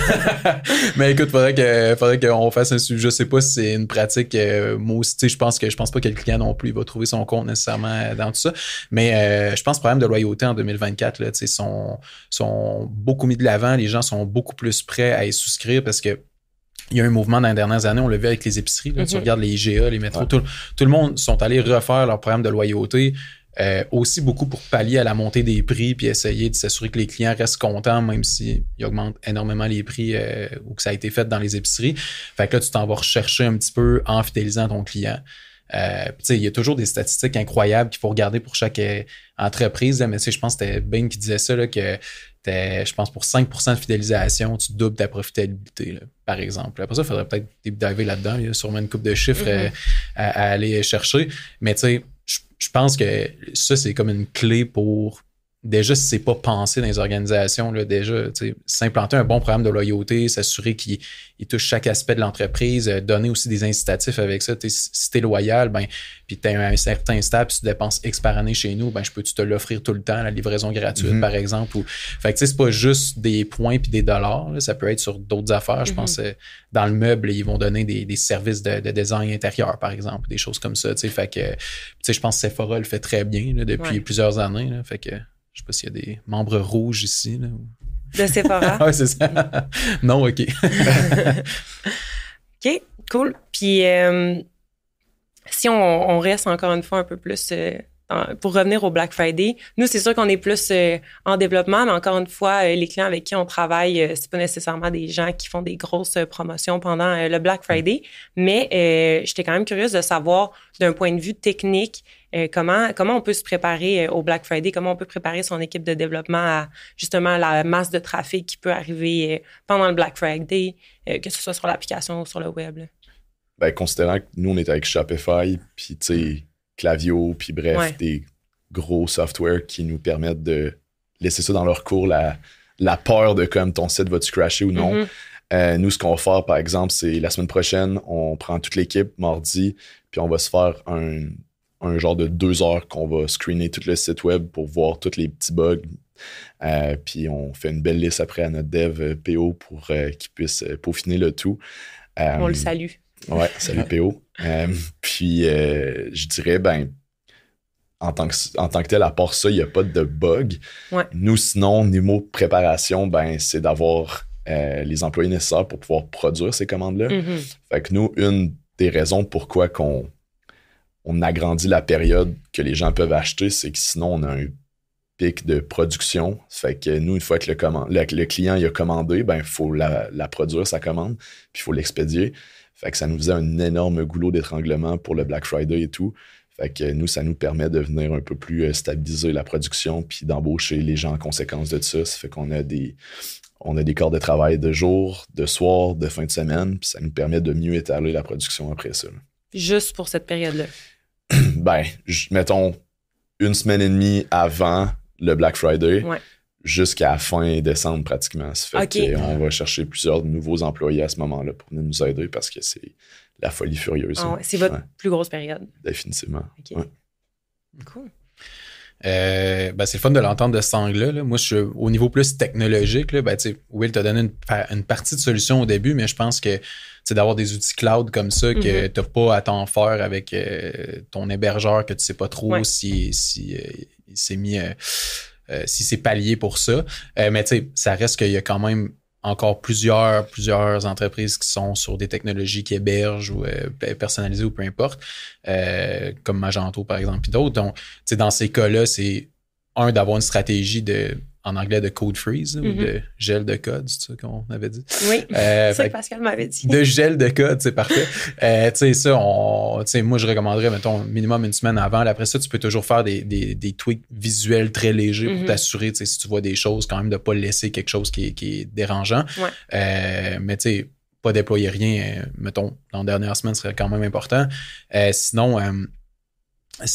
Mais écoute, faudrait qu'on fasse un sujet. Je sais pas si c'est une pratique. Moi aussi, tu sais, je pense pas que le client non plus va trouver son compte nécessairement dans tout ça. Mais je pense que le problème de loyauté en 2024, là, tu sais, sont beaucoup mis de l'avant. Les gens sont beaucoup plus prêts à y souscrire parce que il y a un mouvement dans les dernières années, on l'a vu avec les épiceries. Là, tu regardes les IGA, les métros, tout le monde sont allés refaire leur programme de loyauté. Aussi beaucoup pour pallier à la montée des prix puis essayer de s'assurer que les clients restent contents même s'ils augmentent énormément les prix ou que ça a été fait dans les épiceries. Fait que là, tu t'en vas rechercher un petit peu en fidélisant ton client. Il y a toujours des statistiques incroyables qu'il faut regarder pour chaque entreprise. Là, mais je pense que c'était Bain qui disait ça, là, que je pense pour 5% de fidélisation, tu doubles ta profitabilité, là, par exemple. Après ça, il faudrait peut-être diver là-dedans. Il y a sûrement une couple de chiffres à aller chercher. Mais tu sais, je pense que ça, c'est comme une clé pour... Déjà, si c'est pas pensé dans les organisations, là, déjà, s'implanter un bon programme de loyauté, s'assurer qu'il touche chaque aspect de l'entreprise, donner aussi des incitatifs avec ça. Si t'es loyal, puis t'as un certain stade, puis tu dépenses X par année chez nous, je peux te l'offrir tout le temps, la livraison gratuite, par exemple. Fait que c'est pas juste des points puis des dollars, là, ça peut être sur d'autres affaires. Je pense dans le meuble, ils vont donner des services de design intérieur, par exemple, des choses comme ça. Fait que je pense que Sephora le fait très bien là, depuis plusieurs années. Là, fait que je sais pas s'il y a des membres rouges ici. Là.
De Sephora?
Oui, c'est ça. Non, OK.
OK, cool. Puis, si on reste encore une fois un peu plus pour revenir au Black Friday, nous, c'est sûr qu'on est plus en développement, mais encore une fois, les clients avec qui on travaille, c'est pas nécessairement des gens qui font des grosses promotions pendant le Black Friday, mais j'étais quand même curieuse de savoir, d'un point de vue technique, comment on peut se préparer au Black Friday, comment on peut préparer son équipe de développement à justement la masse de trafic qui peut arriver pendant le Black Friday, que ce soit sur l'application ou sur le web. Là.
Considérant que nous, on est avec Shopify, puis tu sais, Klaviyo, puis bref, des gros softwares qui nous permettent de laisser ça dans leur cours, la peur de comme ton site va-tu crasher ou non. Nous, ce qu'on va faire, par exemple, c'est la semaine prochaine, on prend toute l'équipe mardi, puis on va se faire un genre de 2 heures qu'on va screener tout le site web pour voir tous les petits bugs. Puis on fait une belle liste après à notre dev PO pour qu'il puisse peaufiner le tout.
On le salue.
Ouais, salut PO. Puis je dirais, en tant que tel, à part ça, il n'y a pas de bug. Nous, sinon, niveau préparation, c'est d'avoir les employés nécessaires pour pouvoir produire ces commandes-là. Fait que nous, une des raisons pourquoi on agrandit la période que les gens peuvent acheter, c'est que sinon, on a un pic de production. Fait que nous, une fois que le client il a commandé, ben il faut la produire, sa commande, puis il faut l'expédier. Fait que ça nous faisait un énorme goulot d'étranglement pour le Black Friday et tout. Fait que nous, ça nous permet de venir un peu plus stabiliser la production puis d'embaucher les gens en conséquence de ça. Ça fait qu'on a des corps de travail de jour, de soir, de fin de semaine, puis ça nous permet de mieux étaler la production après ça. Là.
Juste pour cette période-là?
Ben, mettons une semaine et demie avant le Black Friday, jusqu'à fin décembre pratiquement. Ça fait qu'on va chercher plusieurs nouveaux employés à ce moment-là pour nous aider parce que c'est la folie furieuse.
C'est votre plus grosse période?
Définitivement.
Okay.
Ouais.
Cool.
C'est le fun de l'entendre de cet angle-là. Là. Moi, je suis au niveau plus technologique. Là, Will t'a donné une partie de solution au début, mais je pense que d'avoir des outils cloud comme ça, que tu n'as pas à t'en faire avec ton hébergeur, que tu ne sais pas trop si c'est mis, si c'est pallié pour ça. Mais ça reste qu'il y a quand même encore plusieurs entreprises qui sont sur des technologies qui hébergent ou personnalisées ou peu importe, comme Magento par exemple, puis d'autres. Donc, dans ces cas-là, c'est d'avoir une stratégie en anglais de code freeze ou de gel de code, c'est ça qu'on avait dit?
Oui, c'est ça que Pascal m'avait dit.
De gel de code, c'est parfait. Moi, je recommanderais, mettons, minimum une semaine avant. Après ça, tu peux toujours faire des tweaks visuels très légers pour t'assurer, si tu vois des choses, quand même, de ne pas laisser quelque chose qui est dérangeant. Ouais. Mais pas déployer rien, mettons, dans la dernière semaine serait quand même important. Sinon,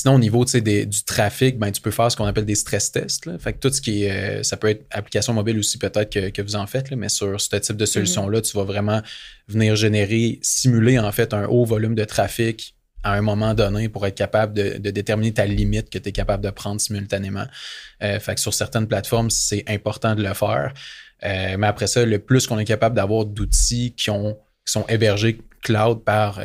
au niveau du trafic, ben, tu peux faire ce qu'on appelle des stress tests. Là. Fait que tout ce qui est, ça peut être application mobile aussi peut-être que vous en faites, là, mais sur ce type de solution-là, tu vas vraiment venir simuler en fait un haut volume de trafic à un moment donné pour être capable de déterminer ta limite que tu es capable de prendre simultanément. Fait que sur certaines plateformes, c'est important de le faire. Mais après ça, le plus qu'on est capable d'avoir d'outils qui sont hébergés cloud par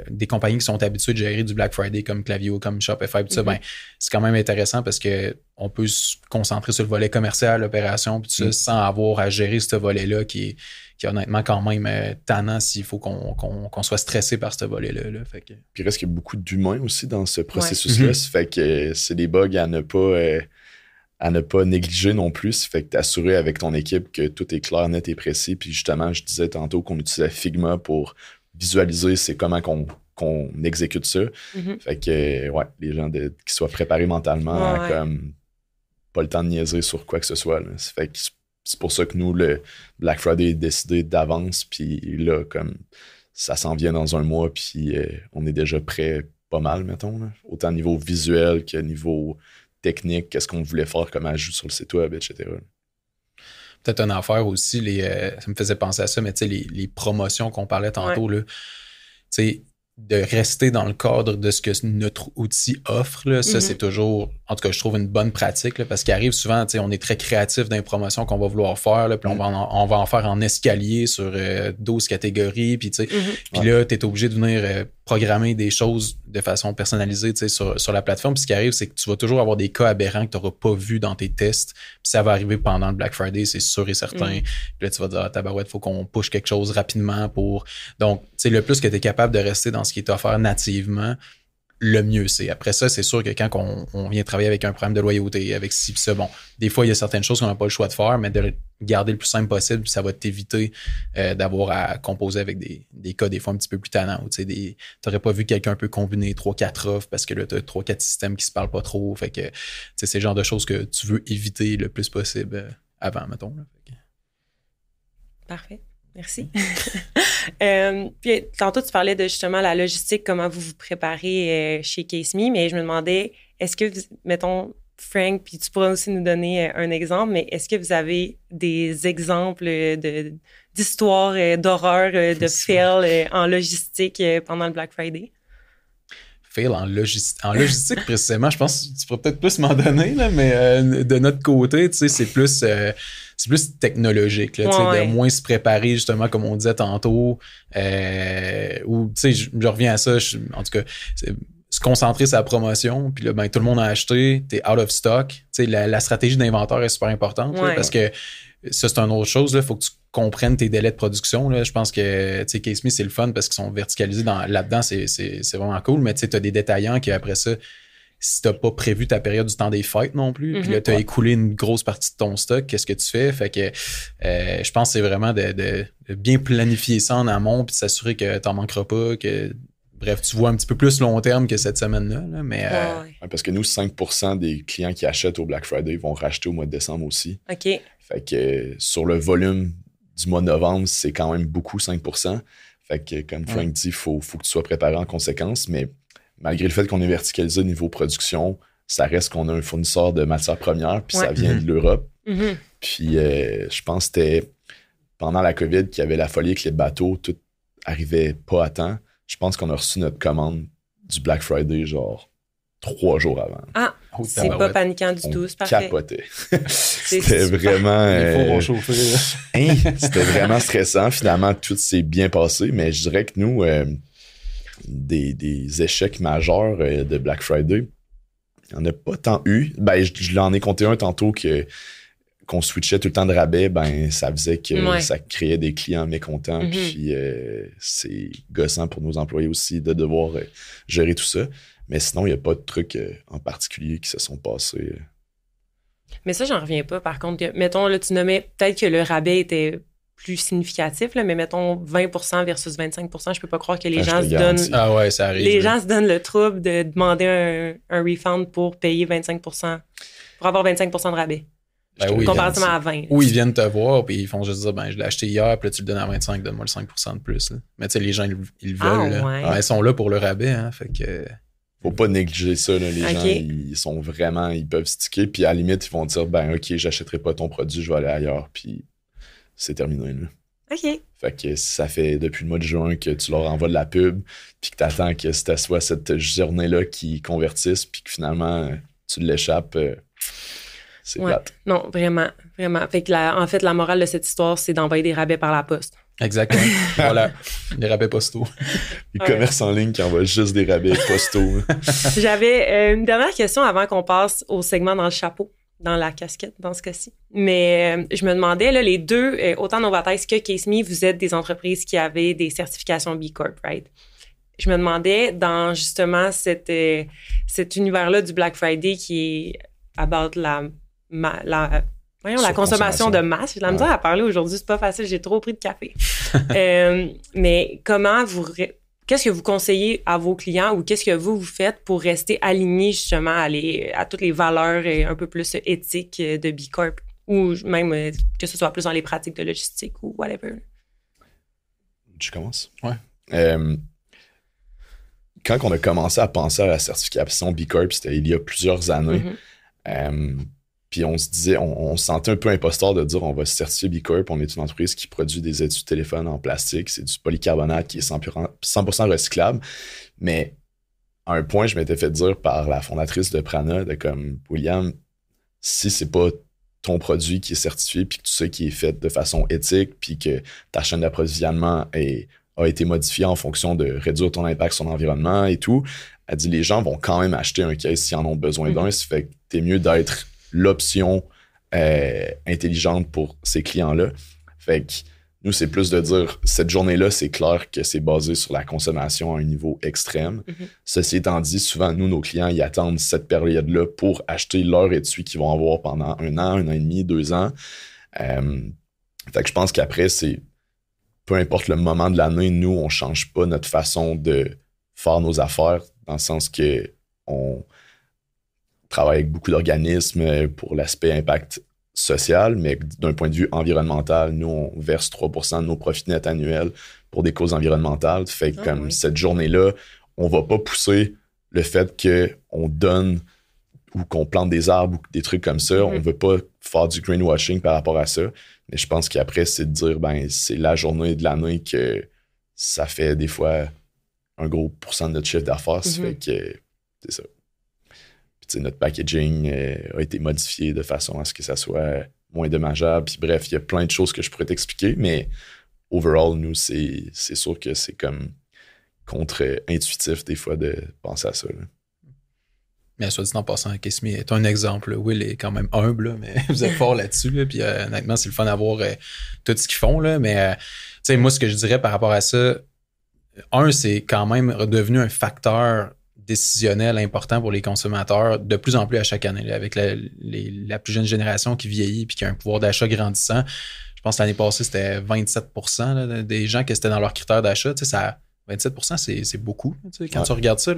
des compagnies qui sont habituées de gérer du Black Friday comme Klaviyo, comme Shopify, tout ça, ben, c'est quand même intéressant parce que on peut se concentrer sur le volet commercial, l'opération, puis tout ça, sans avoir à gérer ce volet-là qui est honnêtement quand même tannant s'il faut qu'on soit stressé par ce volet-là. Là. Fait que...
Puis il reste qu'il y a beaucoup d'humains aussi dans ce processus-là. Ça fait que c'est des bugs à ne pas négliger non plus. Ça fait que t'assurer avec ton équipe que tout est clair, net et précis. Puis justement, je disais tantôt qu'on utilisait Figma pour visualiser c'est comment qu'on exécute ça. Fait que, les gens qui soient préparés mentalement, comme pas le temps de niaiser sur quoi que ce soit. Là. Fait que c'est pour ça que nous, le Black Friday est décidé d'avance, puis là, comme ça s'en vient dans un mois, puis on est déjà prêt pas mal, mettons. Là. Autant niveau visuel que niveau technique, qu'est-ce qu'on voulait faire comme ajout sur le site web, etc.
Peut-être une affaire aussi, ça me faisait penser à ça, mais les promotions qu'on parlait tantôt, là, de rester dans le cadre de ce que notre outil offre, là, ça, c'est toujours, en tout cas, je trouve une bonne pratique, là, parce qu'il arrive souvent, on est très créatif dans les promotions qu'on va vouloir faire, là, puis on va en faire en escalier sur 12 catégories, puis là, tu es obligé de venir programmer des choses de façon personnalisée sur la plateforme. Puis ce qui arrive, c'est que tu vas toujours avoir des cas aberrants que tu n'auras pas vus dans tes tests. Puis ça va arriver pendant le Black Friday, c'est sûr et certain. Puis là, tu vas dire, tabarouette, il faut qu'on push quelque chose rapidement pour... Donc, le plus que tu es capable de rester dans ce qui est offert nativement, le mieux c'est. Après ça, c'est sûr que quand on vient travailler avec un programme de loyauté, avec ci pis ça, bon, des fois, il y a certaines choses qu'on n'a pas le choix de faire, mais de le garder le plus simple possible, ça va t'éviter d'avoir à composer avec des cas des fois un petit peu plus tannants, où tu n'aurais pas vu quelqu'un peut combiner 3-4 offres parce que là, tu as 3-4 systèmes qui se parlent pas trop. Fait que c'est le genre de choses que tu veux éviter le plus possible avant, mettons. Là.
Parfait. Merci. Puis tantôt, tu parlais de justement la logistique, comment vous vous préparez chez CaseMe, mais je me demandais, est-ce que, mettons, Frank, puis tu pourrais aussi nous donner un exemple, mais est-ce que vous avez des exemples d'histoires, d'horreur, de fail en logistique pendant le Black Friday?
Fail en logistique, précisément, je pense que tu pourrais peut-être plus m'en donner, là, mais de notre côté, tu sais, c'est plus technologique, là, de moins se préparer, justement, comme on disait tantôt, ou, tu sais, je reviens à ça, en tout cas, se concentrer sur la promotion, puis là, ben, tout le monde a acheté, t'es out of stock. Tu sais, la stratégie d'inventaire est super importante, là, parce que ça, c'est une autre chose. Il faut que tu comprennes tes délais de production. Là. Je pense que Case Me, c'est le fun parce qu'ils sont verticalisés là-dedans, c'est vraiment cool, mais tu as des détaillants qui, après ça, si t'as pas prévu ta période du temps des fêtes non plus, puis là, t'as écoulé une grosse partie de ton stock, qu'est-ce que tu fais? Fait que je pense que c'est vraiment de bien planifier ça en amont puis de s'assurer que t'en manqueras pas, que bref, tu vois un petit peu plus long terme que cette semaine-là. Là, mais,
parce que nous, 5% des clients qui achètent au Black Friday vont racheter au mois de décembre aussi.
OK.
Fait que sur le volume du mois de novembre, c'est quand même beaucoup, 5%. Fait que comme Frank dit, faut que tu sois préparé en conséquence, mais malgré le fait qu'on est verticalisé au niveau production, ça reste qu'on a un fournisseur de matières premières, puis ça vient de l'Europe. Puis je pense que c'était pendant la COVID qu'il y avait la folie que les bateaux, tout arrivait pas à temps. Je pense qu'on a reçu notre commande du Black Friday genre 3 jours avant.
Ah, c'est pas paniquant du tout, c'est parfait.
Capotait. C'était vraiment... c'était vraiment stressant. Finalement, tout s'est bien passé, mais je dirais que nous... des échecs majeurs de Black Friday. Il n'y en a pas tant eu. Ben, je l'en ai compté un tantôt qu'on switchait tout le temps de rabais. Ben, ça faisait que ça créait des clients mécontents. Puis c'est gossant pour nos employés aussi de devoir gérer tout ça. Mais sinon, il n'y a pas de trucs en particulier qui se sont passés.
Mais ça, j'en reviens pas. Par contre, mettons, là, tu nommais peut-être que le rabais était plus significatif, là, mais mettons 20% versus 25%, je peux pas croire que les gens se donnent...
Ah ouais, ça arrive.
Les gens se donnent le trouble de demander un refund pour payer 25%, pour avoir 25% de rabais. Comparativement à 20.
Ou ils viennent te voir, puis ils font juste dire, ben je l'ai acheté hier, puis là, tu le donnes à 25, donne-moi le 5% de plus. Là. Mais tu sais, les gens, ils le veulent. Là. Ils sont là pour le rabais, hein, fait que...
Faut pas négliger ça, là. Les gens, ils sont vraiment... Ils peuvent sticker, puis à la limite, ils vont dire, ben OK, j'achèterai pas ton produit, je vais aller ailleurs, puis c'est terminé, là.
OK.
Fait que ça fait depuis le mois de juin que tu leur envoies de la pub, puis que t'attends que c'était soit cette journée-là qui convertisse, puis que finalement, tu l'échappes, c'est plate.
Non, vraiment, vraiment. Fait que en fait, la morale de cette histoire, c'est d'envoyer des rabais par la poste.
Exactement. Voilà. Les rabais postaux.
Les commerces en ligne qui envoient juste des rabais postaux.
J'avais une dernière question avant qu'on passe au segment dans le chapeau, dans la casquette, dans ce cas-ci. Mais je me demandais, là, les deux, autant Novatez que Case Me, vous êtes des entreprises qui avaient des certifications B Corp, right? Je me demandais, dans justement cet univers-là du Black Friday qui est about la consommation de masse. J'ai de la misère à parler aujourd'hui, c'est pas facile, j'ai trop pris de café. Mais qu'est-ce que vous conseillez à vos clients ou qu'est-ce que vous faites pour rester aligné justement à toutes les valeurs un peu plus éthiques de B Corp ou même que ce soit plus dans les pratiques de logistique ou whatever?
Je commence?
Ouais.
Quand on a commencé à penser à la certification B Corp, c'était il y a plusieurs années. Puis on se disait, on se sentait un peu imposteur de dire on va se certifier B Corp. On est une entreprise qui produit des étuis de téléphone en plastique. C'est du polycarbonate qui est 100% recyclable. Mais à un point, je m'étais fait dire par la fondatrice de Prana, de comme, William, si c'est pas ton produit qui est certifié puis que tu sais qu'il est fait de façon éthique puis que ta chaîne d'approvisionnement a été modifiée en fonction de réduire ton impact sur l'environnement et tout, elle dit les gens vont quand même acheter un case s'ils en ont besoin d'un. Ça fait que t'es mieux d'être l'option intelligente pour ces clients-là. Fait que nous, c'est plus de dire, cette journée-là, c'est clair que c'est basé sur la consommation à un niveau extrême. Ceci étant dit, souvent, nous, nos clients, ils attendent cette période-là pour acheter leur étui qu'ils vont avoir pendant 1 an, 1 an et demi, 2 ans. Fait que je pense qu'après, c'est peu importe le moment de l'année, nous, on change pas notre façon de faire nos affaires, dans le sens que on travaille avec beaucoup d'organismes pour l'aspect impact social, mais d'un point de vue environnemental, nous, on verse 3% de nos profits nets annuels pour des causes environnementales. Fait que comme cette journée-là, on va pas pousser le fait qu'on donne ou qu'on plante des arbres ou des trucs comme ça. On veut pas faire du greenwashing par rapport à ça. Mais je pense qu'après, c'est de dire, ben, c'est la journée de l'année que ça fait des fois un gros pourcent de notre chiffre d'affaires. Ça fait que c'est ça. Puis, notre packaging a été modifié de façon à ce que ça soit moins dommageable. Puis bref, il y a plein de choses que je pourrais t'expliquer, mais overall, nous, c'est sûr que c'est comme contre-intuitif des fois de penser à ça. Là.
Mais soit dit en passant, Kiss Me est un exemple. Là. Will est quand même humble, là, mais vous êtes fort là-dessus. Là, puis honnêtement, c'est le fun d'avoir tout ce qu'ils font. Là, mais moi, ce que je dirais par rapport à ça, c'est quand même redevenu un facteur décisionnel important pour les consommateurs de plus en plus à chaque année. Là, avec la plus jeune génération qui vieillit puis qui a un pouvoir d'achat grandissant. Je pense que l'année passée, c'était 27% là, des gens qui étaient dans leurs critères d'achat. Ça 27%, c'est beaucoup quand tu regardes ça.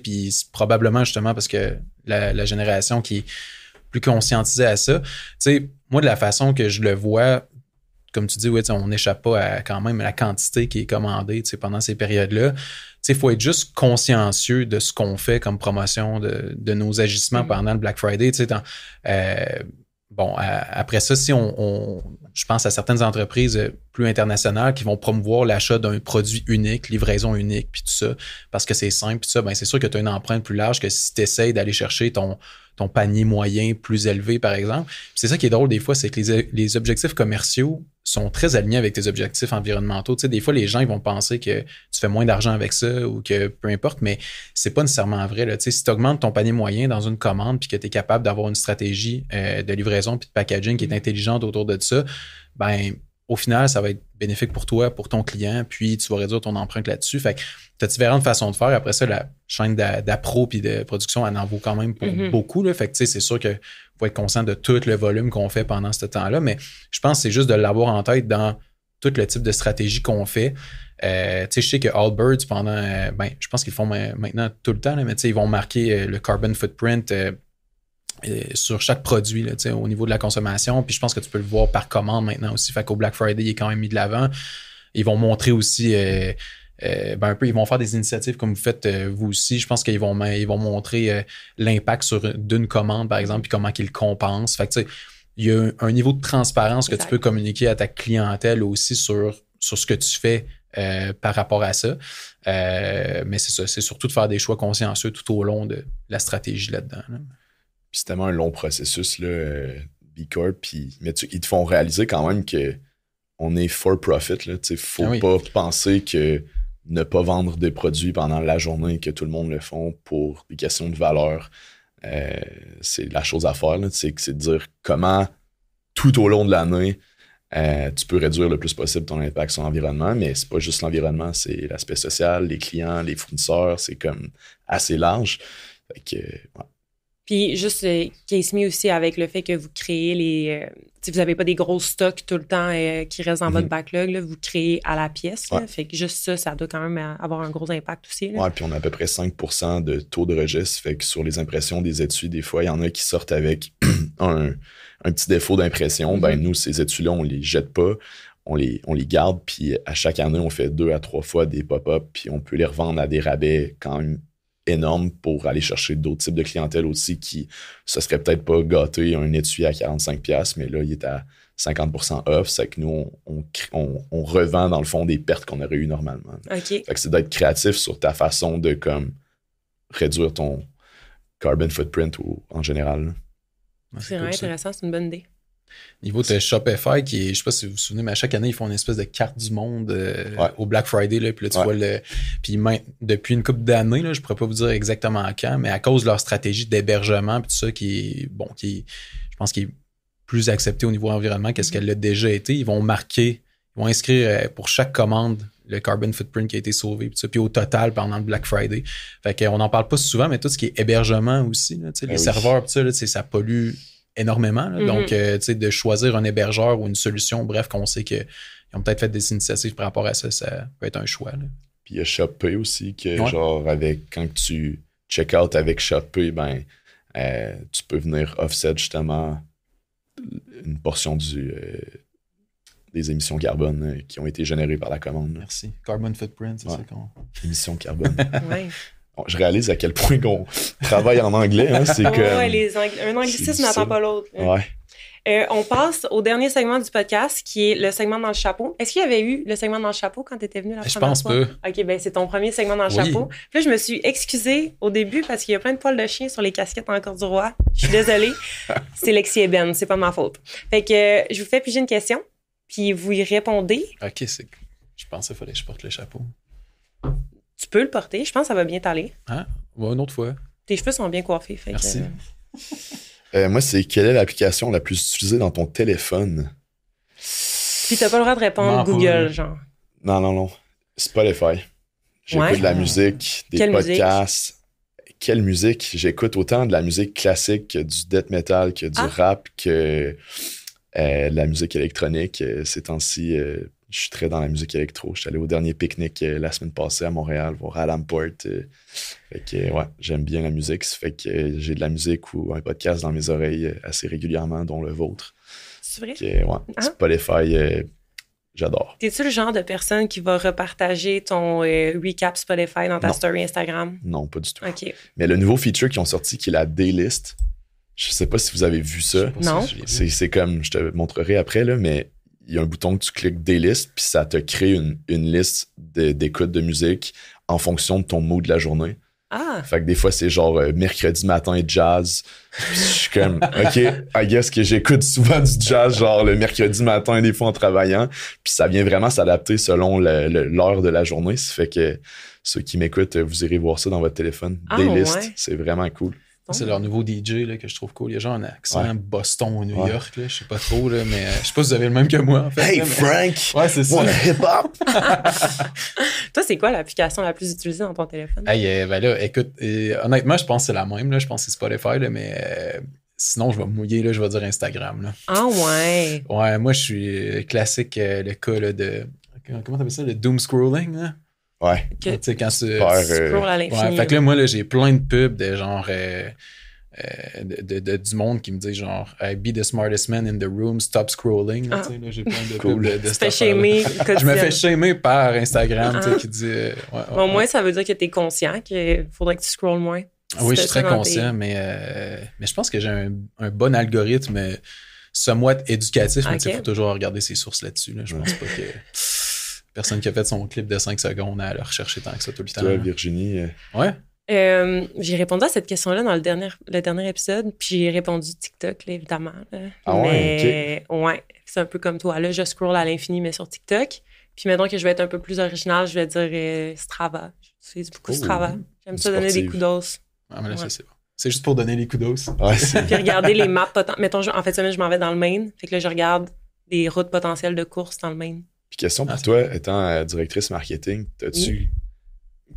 Puis probablement justement parce que la génération qui est plus conscientisée à ça. Moi, de la façon que je le vois, comme tu dis, on n'échappe pas à quand même la quantité qui est commandée pendant ces périodes-là. Il faut être juste consciencieux de ce qu'on fait comme promotion, de nos agissements pendant le Black Friday. Après ça, si je pense à certaines entreprises plus internationales qui vont promouvoir l'achat d'un produit unique, livraison unique, puis tout ça, parce que c'est simple, puis ça, c'est sûr que tu as une empreinte plus large que si tu essaies d'aller chercher ton panier moyen plus élevé, par exemple. Puis c'est ça qui est drôle des fois, c'est que les objectifs commerciaux sont très alignés avec tes objectifs environnementaux. Des fois, les gens ils vont penser que tu fais moins d'argent avec ça ou que peu importe, mais c'est pas nécessairement vrai. Là. Si tu augmentes ton panier moyen dans une commande puis que tu es capable d'avoir une stratégie de livraison puis de packaging qui est intelligente autour de ça, au final, ça va être bénéfique pour toi, pour ton client, puis tu vas réduire ton empreinte là-dessus. Fait que tu as différentes façons de faire. Après ça, la chaîne d'appro puis de production, elle en vaut quand même pour beaucoup. Là. Fait que c'est sûr qu'il faut être conscient de tout le volume qu'on fait pendant ce temps-là. Mais je pense que c'est juste de l'avoir en tête dans tout le type de stratégie qu'on fait. Je sais que Allbirds, pendant je pense qu'ils font maintenant tout le temps, là, mais ils vont marquer le carbon footprint sur chaque produit là, au niveau de la consommation. Puis je pense que tu peux le voir par commande maintenant aussi. Fait qu'au Black Friday, il est quand même mis de l'avant. Ils vont montrer aussi un peu, ils vont faire des initiatives comme vous faites vous aussi. Je pense qu'ils vont montrer l'impact d'une commande, par exemple, puis comment qu'ils le compensent. Fait que il y a un niveau de transparence que tu peux communiquer à ta clientèle aussi sur ce que tu fais par rapport à ça. Mais c'est ça, c'est surtout de faire des choix consciencieux tout au long de la stratégie là-dedans. Là.
Puis c'est tellement un long processus, là, B Corp, mais ils te font réaliser quand même qu'on est for profit. Il ne faut pas penser que ne pas vendre des produits pendant la journée, que tout le monde le font pour des questions de valeur. C'est la chose à faire, là, c'est de dire comment tout au long de l'année, tu peux réduire le plus possible ton impact sur l'environnement, mais c'est pas juste l'environnement, c'est l'aspect social, les clients, les fournisseurs, c'est comme assez large. Fait que, ouais.
Puis juste Kiss Me aussi avec le fait que vous créez vous n'avez pas des gros stocks tout le temps qui restent dans votre backlog, là, vous créez à la pièce. Là, fait que juste ça doit quand même avoir un gros impact aussi. Là.
Ouais, puis on a à peu près 5% de taux de registre. Fait que sur les impressions des étuis, des fois, il y en a qui sortent avec un petit défaut d'impression. Nous, ces étuis-là, on les jette pas. On les garde, puis à chaque année, on fait 2 à 3 fois des pop-up, puis on peut les revendre à des rabais quand même énorme pour aller chercher d'autres types de clientèle aussi qui se serait peut-être pas gâté un étui à 45$, mais là, il est à 50% off. C'est que nous, on revend dans le fond des pertes qu'on aurait eues normalement.
Okay.
Fait que c'est d'être créatif sur ta façon de comme réduire ton carbon footprint en général.
C'est vraiment intéressant, c'est une bonne idée.
Niveau de Shopify, je sais pas si vous vous souvenez, mais à chaque année, ils font une espèce de carte du monde au Black Friday. Là, puis là, tu vois puis depuis une couple d'années, là, je pourrais pas vous dire exactement quand, mais à cause de leur stratégie d'hébergement puis tout ça, je pense qu'il est plus accepté au niveau environnement qu'est-ce qu'elle a déjà été, ils vont inscrire pour chaque commande le carbon footprint qui a été sauvé, puis au total pendant le Black Friday. Fait qu'on n'en parle pas souvent, mais tout ce qui est hébergement aussi, là, les serveurs, tout ça, là, ça pollue énormément. Là. Donc, de choisir un hébergeur ou une solution, bref, qu'on sait qu'ils ont peut-être fait des initiatives par rapport à ça, ça peut être un choix. Là.
Puis il y a ShopPay aussi, que quand tu check out avec ShopPay, tu peux venir offset justement une portion des émissions carbone qui ont été générées par la commande. Là.
Merci. Carbon footprint, c'est ça qu'on...
Émissions carbone. Oui. Je réalise à quel point qu'on travaille en anglais. Hein, c'est que,
un anglicisme n'attend pas l'autre.
Ouais.
On passe au dernier segment du podcast, qui est le segment dans le chapeau. Est-ce qu'il y avait eu le segment dans le chapeau quand tu étais venu la première fois?
Je pense pas.
OK, c'est ton premier segment dans le chapeau. Puis là, je me suis excusée au début parce qu'il y a plein de poils de chien sur les casquettes encore du roi. Je suis désolée. C'est Lexi et Ben, c'est pas de ma faute. Fait que je vous fais piger une question, puis vous y répondez.
OK, je pensais qu'il fallait que je porte le chapeau.
Tu peux le porter. Je pense que ça va bien t'aller.
Hein? Ouais, une autre fois.
Tes cheveux sont bien coiffés. Fait
Merci.
Moi, c'est quelle est l'application la plus utilisée dans ton téléphone?
Puis t'as pas le droit de répondre Google, genre.
Non. Spotify. J'écoute de la musique, des podcasts. Quelle musique? J'écoute autant de la musique classique que du death metal, que du rap, que de la musique électronique. Ces temps-ci, je suis très dans la musique électro. Je suis allé au dernier pique-nique la semaine passée à Montréal, voir Adam Port. Fait que, ouais, j'aime bien la musique. Ça fait que j'ai de la musique ou un podcast dans mes oreilles assez régulièrement, dont le vôtre.
C'est vrai?
Que, ouais, Spotify, j'adore.
T'es-tu le genre de personne qui va repartager ton recap Spotify dans ta story Instagram?
Non, pas du tout.
OK.
Mais le nouveau feature qu'ils ont sorti, qui est la Daylist, je sais pas si vous avez vu ça.
Non.
C'est comme, je te montrerai après, là, mais il y a un bouton que tu cliques Daylist, puis ça te crée une liste d'écoutes de musique en fonction de ton mood de la journée.
Ah!
Fait que des fois, c'est genre mercredi matin jazz. Puis je suis comme, OK, I guess que j'écoute souvent du jazz, genre le mercredi matin, des fois en travaillant. Puis ça vient vraiment s'adapter selon l'heure de la journée. Ça fait que ceux qui m'écoutent, vous irez voir ça dans votre téléphone. Daylist,
ouais.
C'est vraiment cool.
C'est leur nouveau DJ là, que je trouve cool. Il y a genre un accent Boston ou New York. Là, je sais pas trop, là, mais je sais pas si vous avez le même que moi. En fait,
Hey
là,
Frank!
Ouais, c'est ça.
Hip-hop!
Toi, c'est quoi l'application la plus utilisée dans ton téléphone?
Hey, ben là, écoute, honnêtement, je pense que c'est la même. Là. Je pense que c'est Spotify, là, mais sinon, je vais me mouiller, là, je vais dire Instagram. Là.
Ah ouais!
Ouais, moi, je suis classique, le cas là, de... Comment t'appelles ça? Le doom scrolling, là?
Ouais.
Tu sais, quand tu
scroll à l'infini.
Ouais, fait que là, moi, là, j'ai plein de pubs de genre... du monde qui me dit genre be the smartest man in the room, stop scrolling. Là, là, j'ai plein de pubs de
tu fais shamer.
Je me fais shamer par Instagram qui dit...
Au moins, ça veut dire que tu es conscient qu'il faudrait que tu scrolles moins.
Oui, je suis très conscient, mais je pense que j'ai un bon algorithme somewhat éducatif, mais il faut toujours regarder ses sources là-dessus. Là. Je pense pas que personne qui a fait son clip de 5 secondes à le rechercher tant que ça tout le temps.
Toi, Virginie?
Ouais.
J'ai répondu à cette question-là dans le dernier épisode, puis j'ai répondu TikTok, là, évidemment. Là.
Ah
mais ouais, c'est un peu comme toi. Là, je scroll à l'infini, mais sur TikTok. Puis mettons que je vais être un peu plus original, je vais dire Strava. J'utilise beaucoup Strava. J'aime ça donner des coups d'os.
Ah, mais là, c'est bon. C'est juste pour donner les coups d'os.
Ouais,
puis regarder les maps potentielles. Mettons, en fait, semaine, je m'en vais dans le Maine. Fait que là, je regarde des routes potentielles de course dans le Maine.
Puis question pour toi, étant directrice marketing, t'as-tu...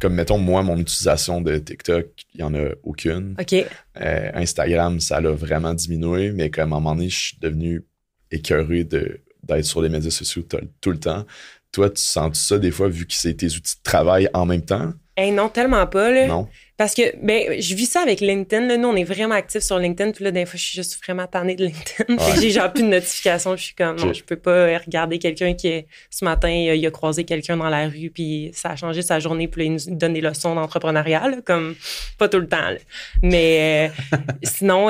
Comme, mettons, moi, mon utilisation de TikTok, il n'y en a aucune.
OK.
Instagram, ça l'a vraiment diminué, mais comme à un moment donné, je suis devenu écœuré d'être sur les médias sociaux tout le temps. Toi, tu sens ça des fois, vu que c'est tes outils de travail en même temps?
Hey, non, tellement pas, là.
Non.
Parce que, je vis ça avec LinkedIn, là. Nous, on est vraiment actifs sur LinkedIn. Puis là, des fois, je suis juste vraiment tannée de LinkedIn. Fait que j'ai genre plus de notifications. Puis je suis comme, non, je peux pas regarder quelqu'un qui, ce matin, il a croisé quelqu'un dans la rue. Puis ça a changé sa journée. Puis là, il nous donne des leçons d'entrepreneuriat, là, comme pas tout le temps, là. Mais sinon,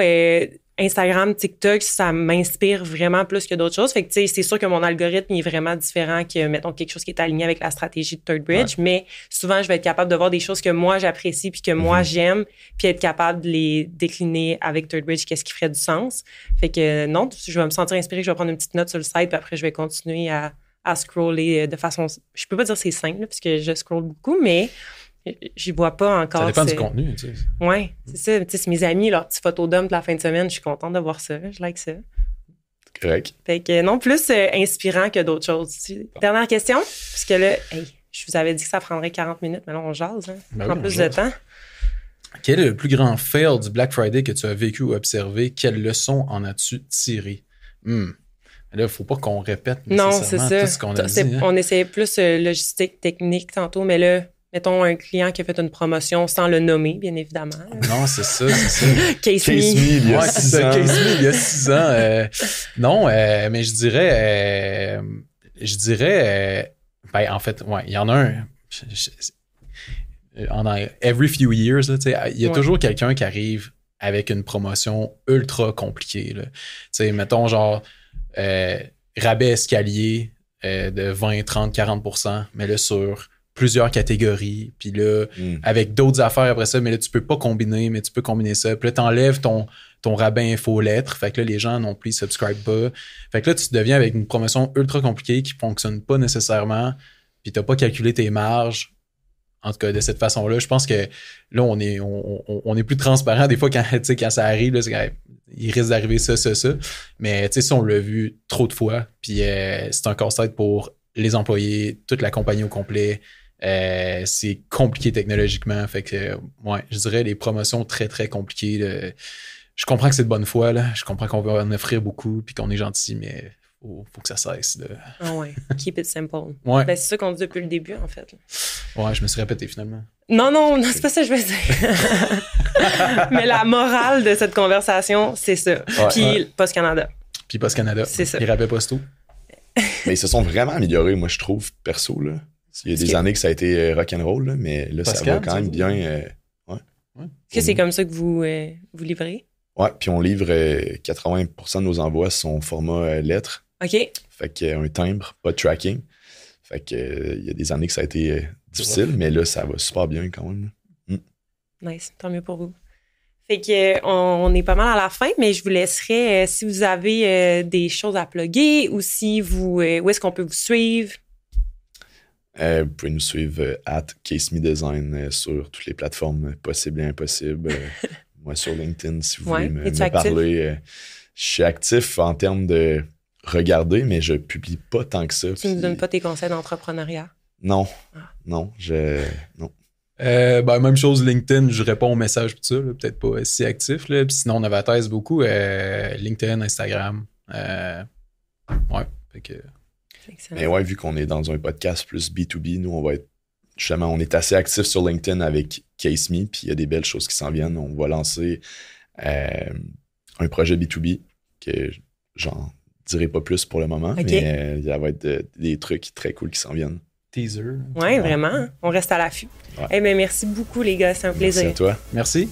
Instagram, TikTok, ça m'inspire vraiment plus que d'autres choses. Fait que, tu sais, c'est sûr que mon algorithme est vraiment différent que, mettons, quelque chose qui est aligné avec la stratégie de Third Bridge. Ouais. Mais souvent, je vais être capable de voir des choses que moi, j'apprécie puis que moi, j'aime, puis être capable de les décliner avec Third Bridge, qu'est-ce qui ferait du sens. Fait que, non, je vais me sentir inspirée, je vais prendre une petite note sur le site, puis après, je vais continuer à scroller de façon... Je peux pas dire c'est simple, là, parce que je scrolle beaucoup, mais... J'y vois pas encore.
Ça dépend du contenu, tu sais.
Oui, c'est ça. Tu sais, c'est mes amis, leurs petites photos d'hommes de la fin de semaine. Je suis contente de voir ça. Je like ça.
Correct.
Fait que non, plus inspirant que d'autres choses. Dernière question, puisque là, je vous avais dit que ça prendrait 40 minutes, mais là, on jase. Hein.
Ben oui,
plus de temps.
Quel est le plus grand fail du Black Friday que tu as vécu ou observé? Quelle leçon en as-tu tiré? Là, il ne faut pas qu'on répète nécessairement tout ce qu'on a dit. Hein?
On essayait plus logistique, technique tantôt, mais là, mettons un client qui a fait une promotion sans le nommer, bien évidemment.
Non, c'est ça.
Case Me,
il y a 6 ans.
Case Me, il y a 6 ans. Non, mais je dirais, en fait, ouais, il y en a un. Every few years, il y a toujours quelqu'un qui arrive avec une promotion ultra compliquée. Tu sais, mettons genre rabais escalier de 20, 30, 40%, mais là sur plusieurs catégories, puis là, avec d'autres affaires après ça, mais là, tu peux pas combiner, mais tu peux combiner ça. Puis là, t'enlèves ton rabais infolettre, fait que là, les gens non plus, ils subscribent pas. Fait que là, tu deviens avec une promotion ultra compliquée qui fonctionne pas nécessairement, puis t'as pas calculé tes marges En tout cas, de cette façon-là, je pense que là, on est plus transparent. Des fois, quand ça arrive, là, il risque d'arriver ça. Mais ça, on l'a vu trop de fois. Puis c'est un casse-tête pour les employés, toute la compagnie au complet. C'est compliqué technologiquement. Fait que, je dirais les promotions très, très compliquées. Je comprends que c'est de bonne foi. Là. Je comprends qu'on va en offrir beaucoup puis qu'on est gentil, mais faut que ça cesse.
Ah ouais, keep it simple.
Ouais.
Ben, c'est ça qu'on dit depuis le début, en fait.
Ouais, je me suis répété finalement.
Non, c'est pas ça que je veux dire. Mais la morale de cette conversation, c'est ça. Puis Post Canada.
Puis Post Canada.
C'est ça.
Puis Rabais Posto.
Mais ils se sont vraiment améliorés, moi, je trouve, perso. Là. Il y a des années que ça a été rock'n'roll, là, mais là, Pascal, ça va quand même bien.
Est-ce que c'est comme ça que vous livrez?
Ouais, puis on livre 80% de nos envois sont format lettres.
OK.
Fait qu'un timbre, pas de tracking. Fait que il y a des années que ça a été difficile, mais là, ça va super bien quand même.
Nice, tant mieux pour vous. Fait que on est pas mal à la fin, mais je vous laisserai si vous avez des choses à plugger ou si où est-ce qu'on peut vous suivre?
Vous pouvez nous suivre @CaseMeDesign sur toutes les plateformes possibles et impossibles. Moi, sur LinkedIn, si vous voulez me parler. Je suis actif en termes de regarder, mais je publie pas tant que ça.
Tu ne nous donnes pas tes conseils d'entrepreneuriat?
Non.
Non.
Non.
Même chose, LinkedIn, je réponds aux messages tout ça, là, peut-être pas si actif. Là. Puis sinon, on avatise beaucoup. LinkedIn, Instagram. Fait que...
Mais ouais, vu qu'on est dans un podcast plus B2B, nous, on va être justement, on est assez actifs sur LinkedIn avec CaseMe, puis il y a des belles choses qui s'en viennent. On va lancer un projet B2B que j'en dirai pas plus pour le moment, mais il va être des trucs très cool qui s'en viennent.
Teaser.
Oui, vraiment. On reste à l'affût. Ouais. Ben, merci beaucoup, les gars. C'est un plaisir.
Merci à toi.
Merci.